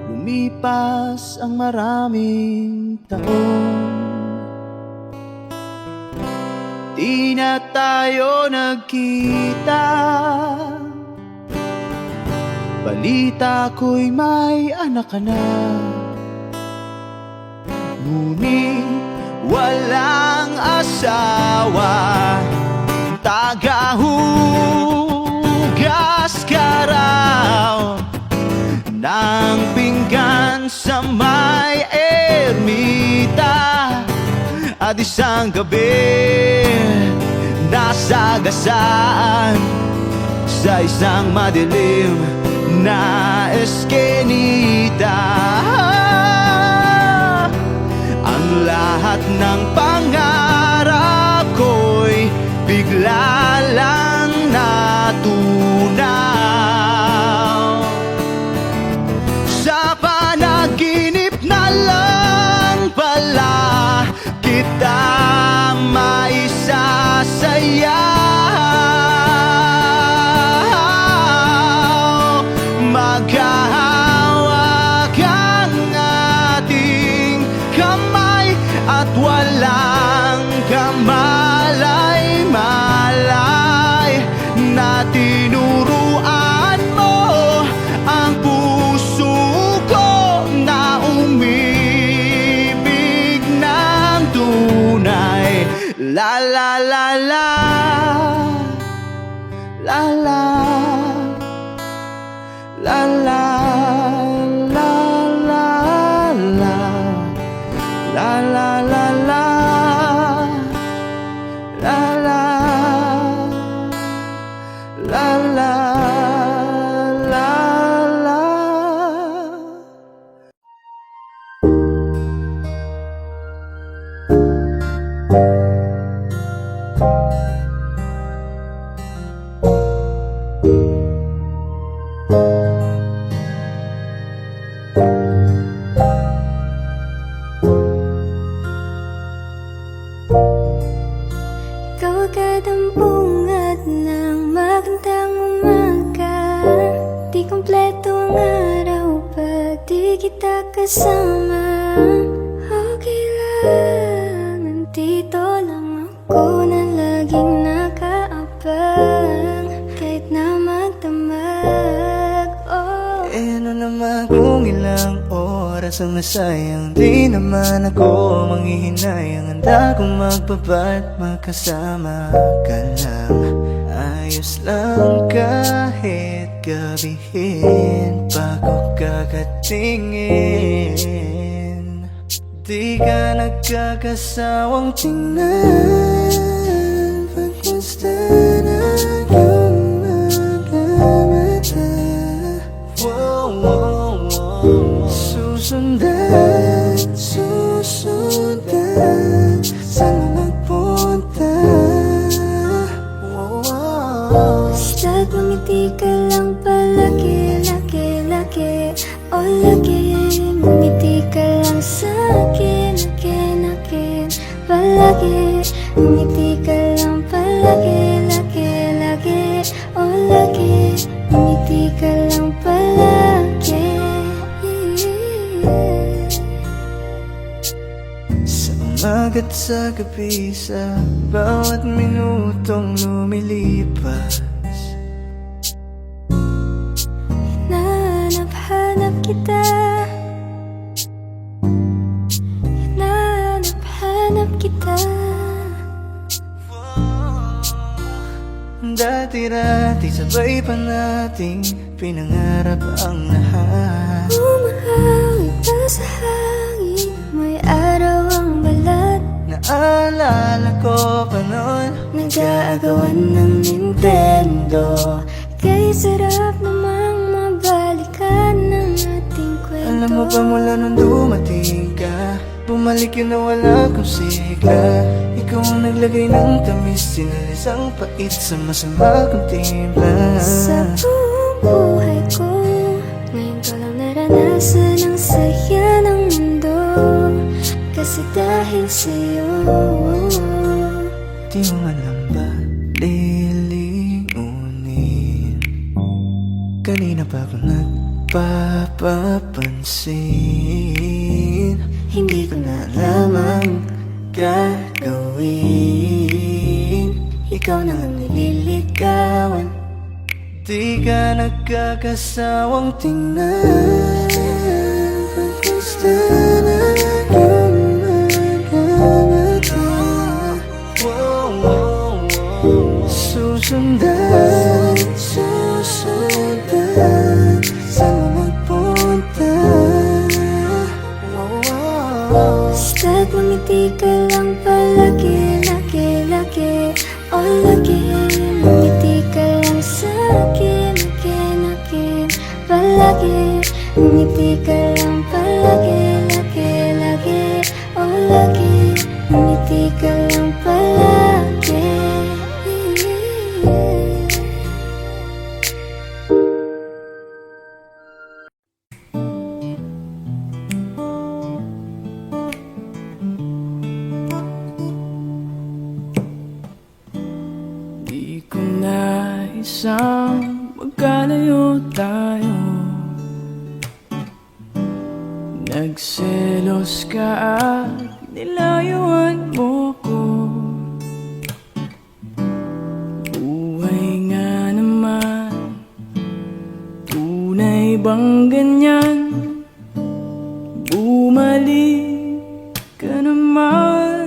Lumipas ang maraming taon, di na tayo nagkita. Balita ko'y may anak ka na, ngunit walang asawa. Tagahugas ka raw ng pinggan sa may ermita, at isang gabi nasagasaan sa isang madilim na eskenita. Ang lahat ng pangarap ko'y bigla lang natunaw. Sa panaginip na lang pala kita maisasayaw. Magkahawak ang ating kamay at walang kamalay-malay, na tinuruan mo ang puso ko na umibig ng tunay. La la la la, la la, la la, la la, la, la la la la, la la, la la, la la. Ikaw agad ang bungad ng magandang umaga. Di kompleto ang araw pag di kita kasama. Okay lang, nandito lang ako na laging nakaabang, kahit na magdamag. Oh, Ano naman kung ilang oras ang nasayang, di naman ako manghihinayang. Handa kong magbabat, magkasama ka lang. Ayos lang kahit gabihin bago kakatingin. Di ka nagkakasawang tingnan pagkasta ng iyong mga mata. Wow, wow, wow. Susundan, susundan, saan mo magpunta? Wow, wow. Basta't ngumiti ka lang palagi, lagi, lagi. O lagi, ngumiti ka lang sa'kin, akin, akin. Palagi, ngumiti ka lang palagi, lagi, lagi. O lagi, ngumiti ka lang palagi. Sa umaga't sa gabi, sa bawat minutong lumilipas, Hinahanap-hanap kita, hinahanap-hanap kita. dati-dati sabay pa nating pinangarap ang lahat. Umahawig pa sa hangin, may araw ang balat. Naalala ko pa noon, Nag-aagawan ng Nintendo, kay sarap namang mabalikan ng ating kwento. alam mo ba mula nung dumating ka, bumalik yun na wala kong sigla. Ikaw ang naglagay ng tamis, sinalis ang pait sa masama kong timpla. Sa buong buhay ko, ngayon ko lang naranasan ang saya ng mundo. Kasi dahil sa'yo, Di mo man lang ba lilingunin? Kanina pa ako nagpapapansin. Hindi ko na alam ang gagawin. Ikaw na ang nililigawan. Di ka nagkakasawang tingnan pagkasta ng iyong mga mata. Wow, wow, wow. Susundan, susundan, saan mo magpunta? Wow, wow. basta't ngumiti ka lang palagi, lagi, lagi. O lagi, ngumiti ka lang sa'kin, akin, akin. Palagi, ngumiti ka lang palagi, lagi, lagi. O lagi, ngumiti ka lang palagi. Di ko na isang magkalayo tayo. Nagselos ka at nilayuan mo ko. Buhay nga naman, tunay bang ganyan? Bumalik ka naman.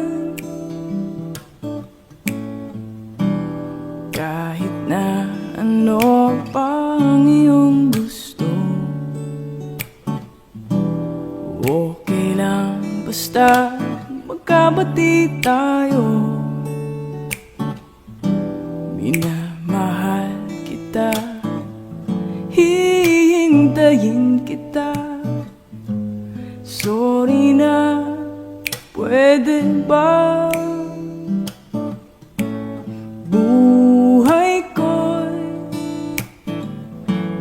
Kahit na ano pa ang iyong gusto, okay lang basta magkabati tayo. Minamahal kita, hihintayin kita. Sorry na, pwede ba? Buhay ko'y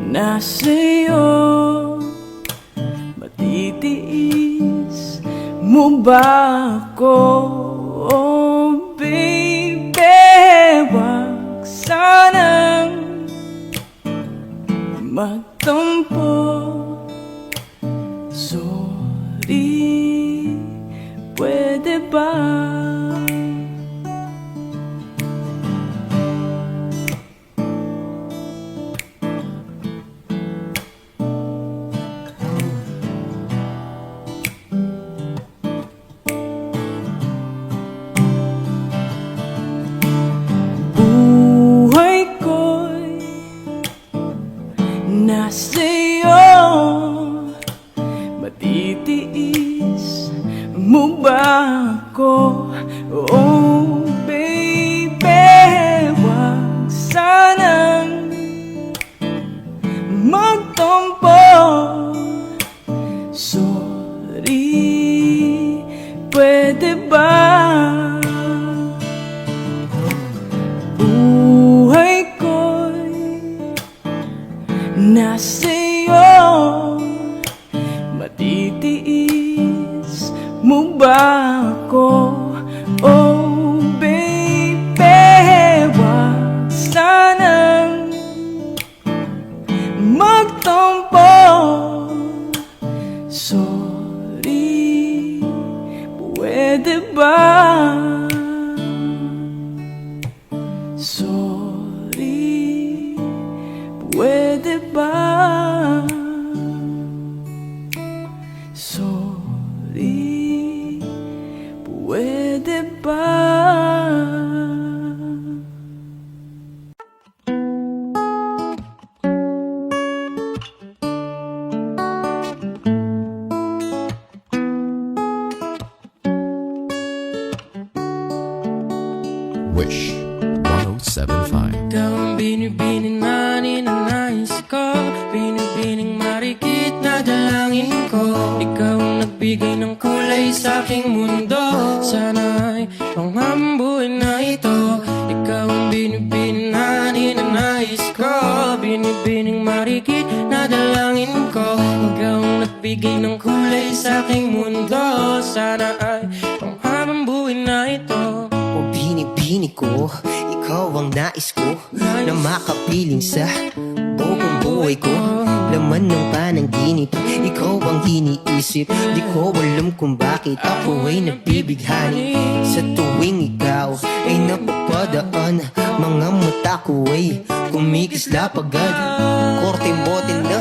nasa'yo. Matitiis mo ba ako? Oh baby, wag sanang magtampo. Sorry, pwede ba? buhay ko'y nasa'yo. Matitiis mo ba ako? Oh baby, wag sanang magtampo. Sorry, pwede ba? Sorry, pwede ba? Sorry, pwede ba? Wish 1075. Ikaw ang binibini na ninanais ko, binibining marikit na dalangin ko. Ikaw ang nagbigay ng kulay sa aking mundo, sana'y panghambuin na ito. Ikaw ang binibini na ninanais ko, binibining marikit na dalangin ko. Ikaw ang nagbigay ng kulay sa aking mundo, sana'y panghambuin na ito. O binibini ko, ikaw ang nais ko na makapiling sa buong buhay ko. Laman ng panaginip, ikaw ang iniisip. Di ko alam kung bakit ako ay nabibighani. Sa tuwing ikaw ay napapadaan, mga mata ko ay kumikislap agad. Korte-bote na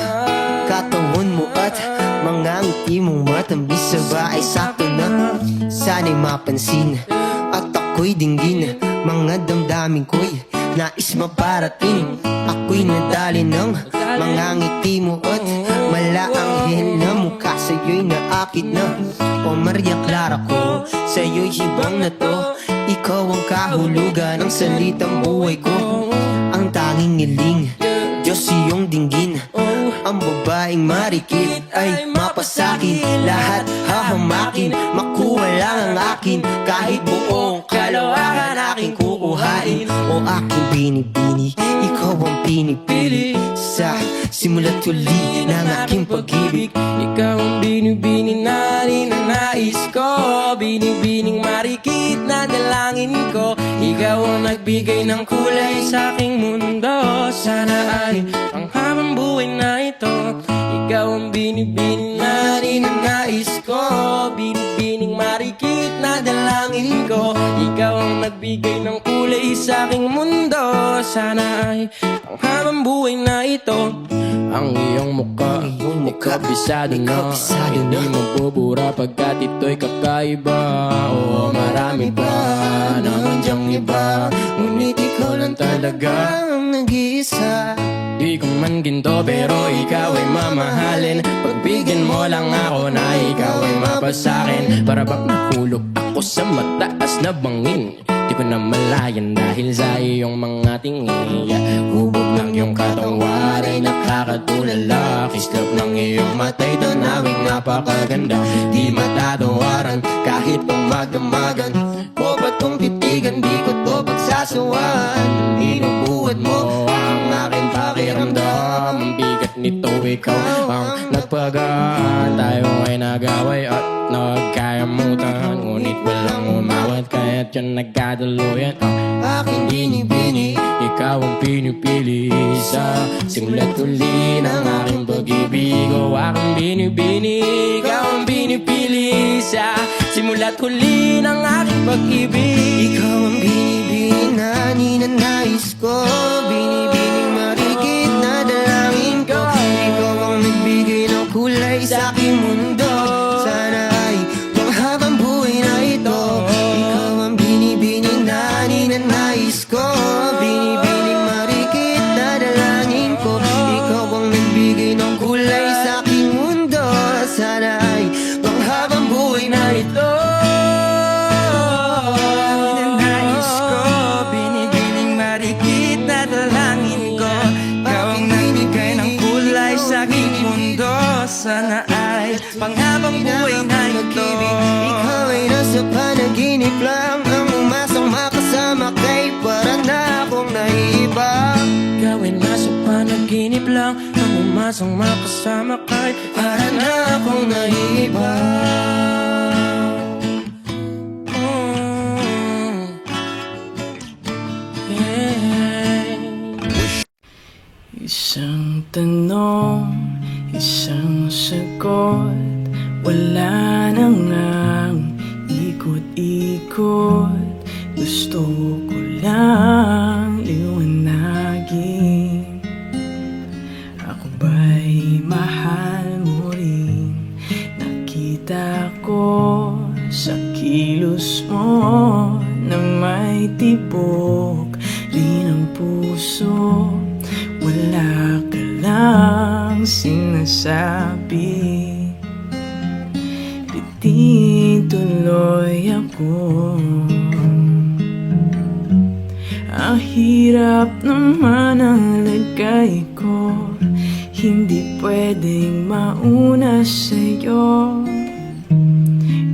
katawan mo at mga ngiti mong matamis sa bahay sakto na. Sana'y mapansin at ako'y dinggin, mga damdamin ko'y nais maparating. Ako'y nadali ng mga ngiti mo at malaanghel na mukha sa'yo'y naakit na. O Maria Clara ko, sa'yo'y hibang na to. Ikaw ang kahulugan ng salitang buhay ko. Ang tanging niling, Diyos iyong dinggin. Ang babaeng marikit ay mapasakin. Lahat hahamakin, makuha lang ang akin. Kahit buong kalawakan aking kukuhain. O aking binibini, ikaw ang pinipili. Sa simula't huli ng aking pag-ibig. Ikaw ang binibini na ninanais ko, binibining marikit na dalangin ko. Ikaw ang nagbigay ng kulay sa aking mundo, sana ay panghabang buhay na ito. Ikaw ang binibini na ninanais ko, binibining marikit na dalangin ko. Ikaw ang nagbigay ng kulay sa aking mundo, sana ay panghabang buhay na ito. Ang iyong mukha, kabisado na, hindi mabubura pagkat ito'y kakaiba. Oo, marami pa naman diyang iba, ngunit ikaw lang talaga ang nag-iisa. Di ko man ginto pero ikaw ay mamahalin. Pagbigyan mo lang ako na ikaw ay mapasakin. Para bang nahulog ako sa mataas na bangin. Di ko na malayan dahil sa iyong mga tingin. Hubog ng iyong katawan ay nakakatulala. Kislap ng iyong matay, tanawing napakaganda. Di matatawaran kahit pamagdamagan. O ba't kong titigan, di ko to pagsasawan. Inubuhat mo ang aking pakiramdam. Ang bigat nito, ikaw ang nagpagaan. Tayo ay nagaway at nagkayamutan, ngunit walang umawat kaya't yun nagkadaluyan. Aking binibini, Ikaw ang pinipili sa simula't huli ng aking pag-ibig. O aking binibini, ikaw ang pinipili sa simula't huli ng aking pag-ibig. ikaw ang binibini na ninanais ko, binibining marikit na dalangin ko. Ikaw ang nagbigay ng kulay sa aking mundo, sana ay panghabang buhay na ito. Ikaw ang binibining na ninanais ko, binibining marikit na dalangin ko. Ikaw ang nagbigay ng kulay sa aking mundo, sana ay panghabang buhay na ito. Ninanais ko, binibining marikit na dalangin ko. Ikaw ang nagbigay ng kulay sa aking mundo, sana ay panghabang buhay na ito. Ikaw ay nasa panaginip lang, ang umasang makasama kay para na akong umasang makasama ka'y para na akong naiba. Isang tanong, isang sagot, wala na ngang ikot-ikot. Gusto ko lang liwanagin, ako ba'y mahal mo rin? Nakita ko sa kilos mo na may tibok rin ang puso. Wala ka lang sinasabi, ituloy ako. Ang hirap naman ang lagay ko, hindi pwedeng mauna sa'yo.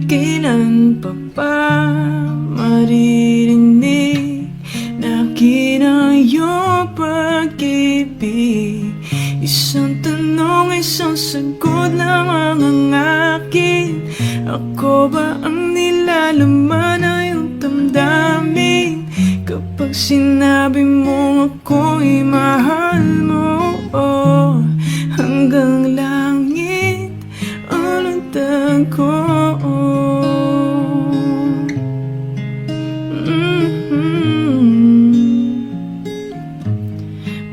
Kailan pa ba maririnig na kinayong pag-ibig? Isang tanong, isang sagot lamang ang akin. Ako ba ang nilalaman na iyong damdamin? Kapag sinabi mo ako'y mahal mo, oh, hanggang langit ang lantad ko.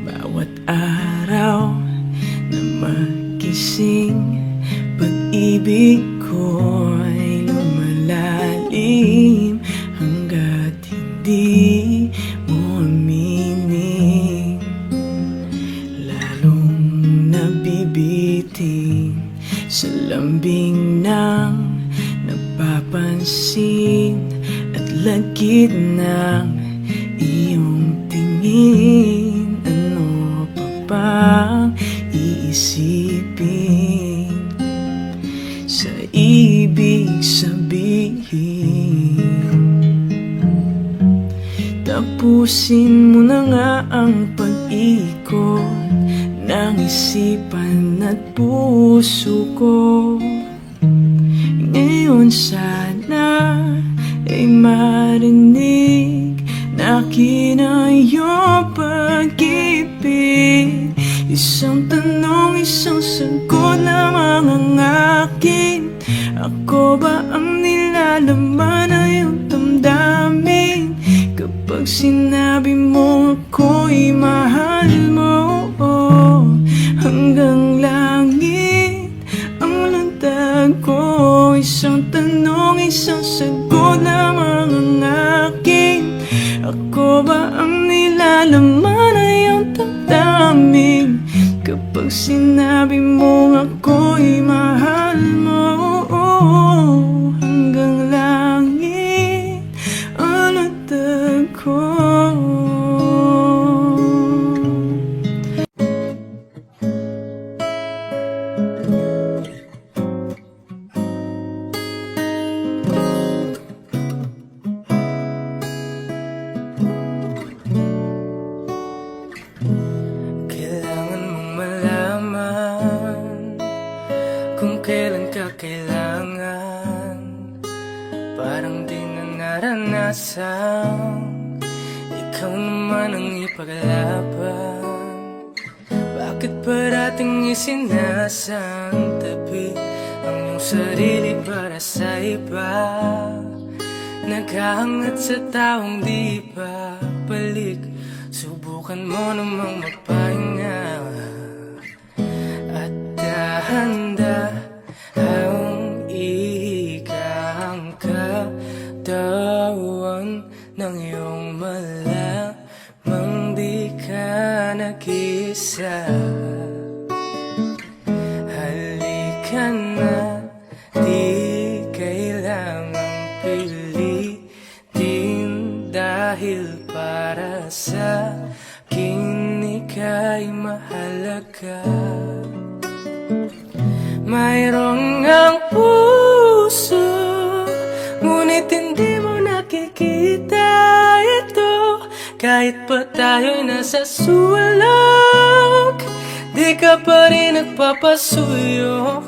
Bawat araw na magising, pag-ibig ko'y lumalalim hanggat hindi mo aminin. Lalong nabibiting sa lambing ng napapansin at lagid ng iyong tingin. Ano pa bang iisipin sa ibig sabihin? Tapusin mo na nga ang pag-ikot ng isipan at puso ko. Ngayon sana ay marinig na kinayong pag-ibig. Isang tanong, isang sagot lamang ang akin. Ako ba ang nilalaman na iyong damdamin? Kapag sinabi mo ako'y mahal mo, oh, hanggang langit ang lantad ko. Isang tanong, isang sagot lamang ang akin. Ako ba ang nilalaman na iyong damdamin? Kapag sinabi mo ako'y mahal mo, oh, hanggang langit ang lantad ko. Kailangan mong malaman kung kailan ka kailangan. Parang di na naranasan, ikaw naman ang ipaglaban. Bakit parating isinasantabi ang iyong sarili para sa iba? Naghahangat sa taong di pa balik. Subukan mo namang magpahinga at dahanda ang ikang katawan ng iyong malamang di ka nag-isa. Halika na, di kailangang pilitin, dahil para sa akin ika'y mahalaga. Mayroong ang puso, ngunit hindi mo nakikita ito. Kahit pa tayo'y nasa sulok, di ka pa rin nagpapasuyo.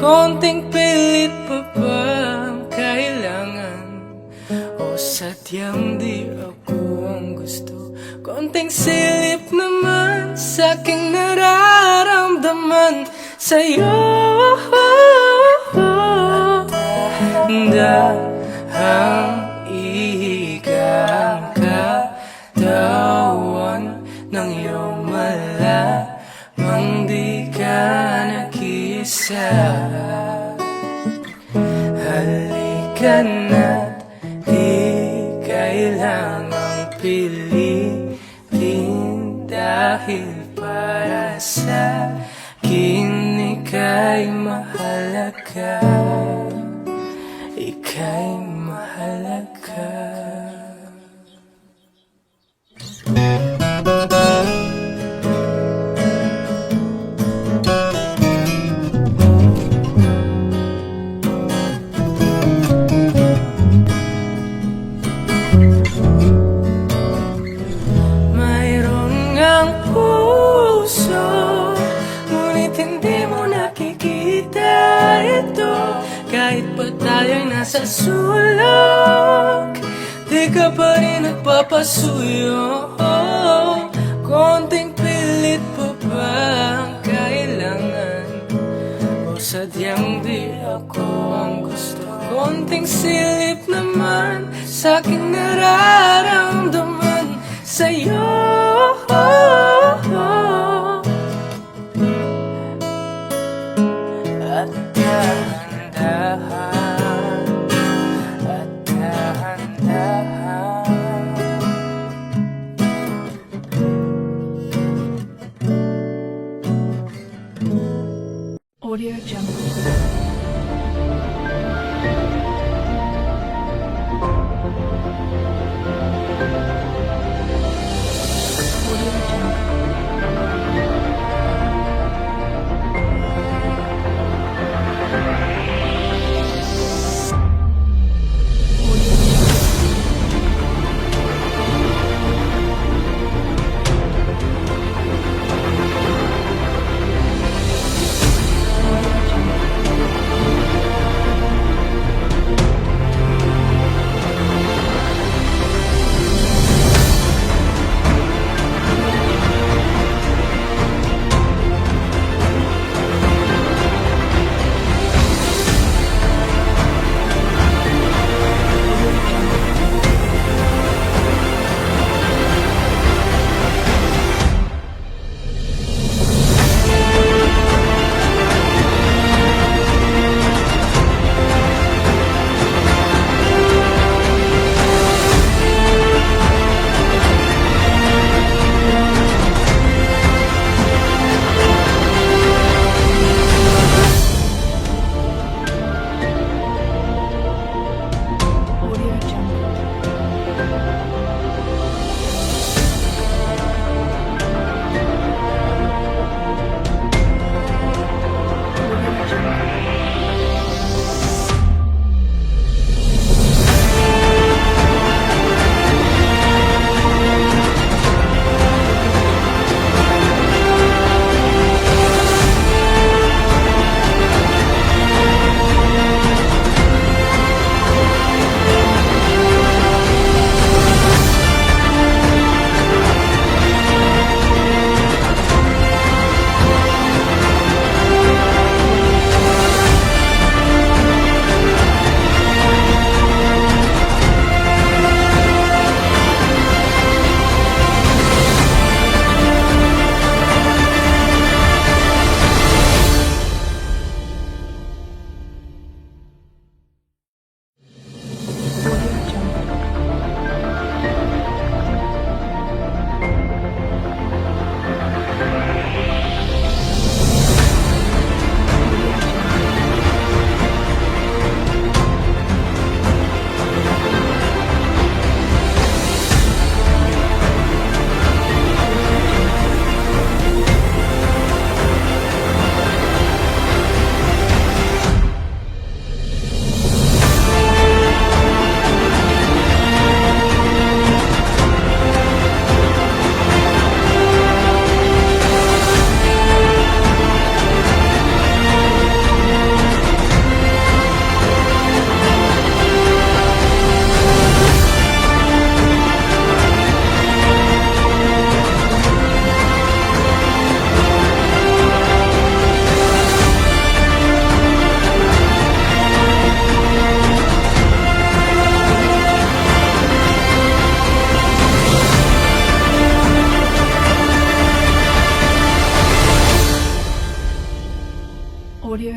Konting pilit pa ba ang kailangan? O sadyang di ako ang gusto? Konting silip naman sa aking nararamdaman sa'yo. Dahang ihigang katawan ng iyong malamang di ka nag-iisa. Halika na, di kailangang pilitin, dahil para sa akin ika'y mahalaga. Ika'y mahalaga. Mayroon ngang puso, ngunit hindi mo nakikita ito. Kahit pa tayo'y nasa sulok, di ka pa rin nagpapasuyo. Konting pilit pa ba ang kailangan? O sadyang di ako ang gusto? Konting silip naman sa aking nararamdaman sa'yo. At dahan-dahan, at dahan-dahan. Audio Jungle.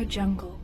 Audio Jungle.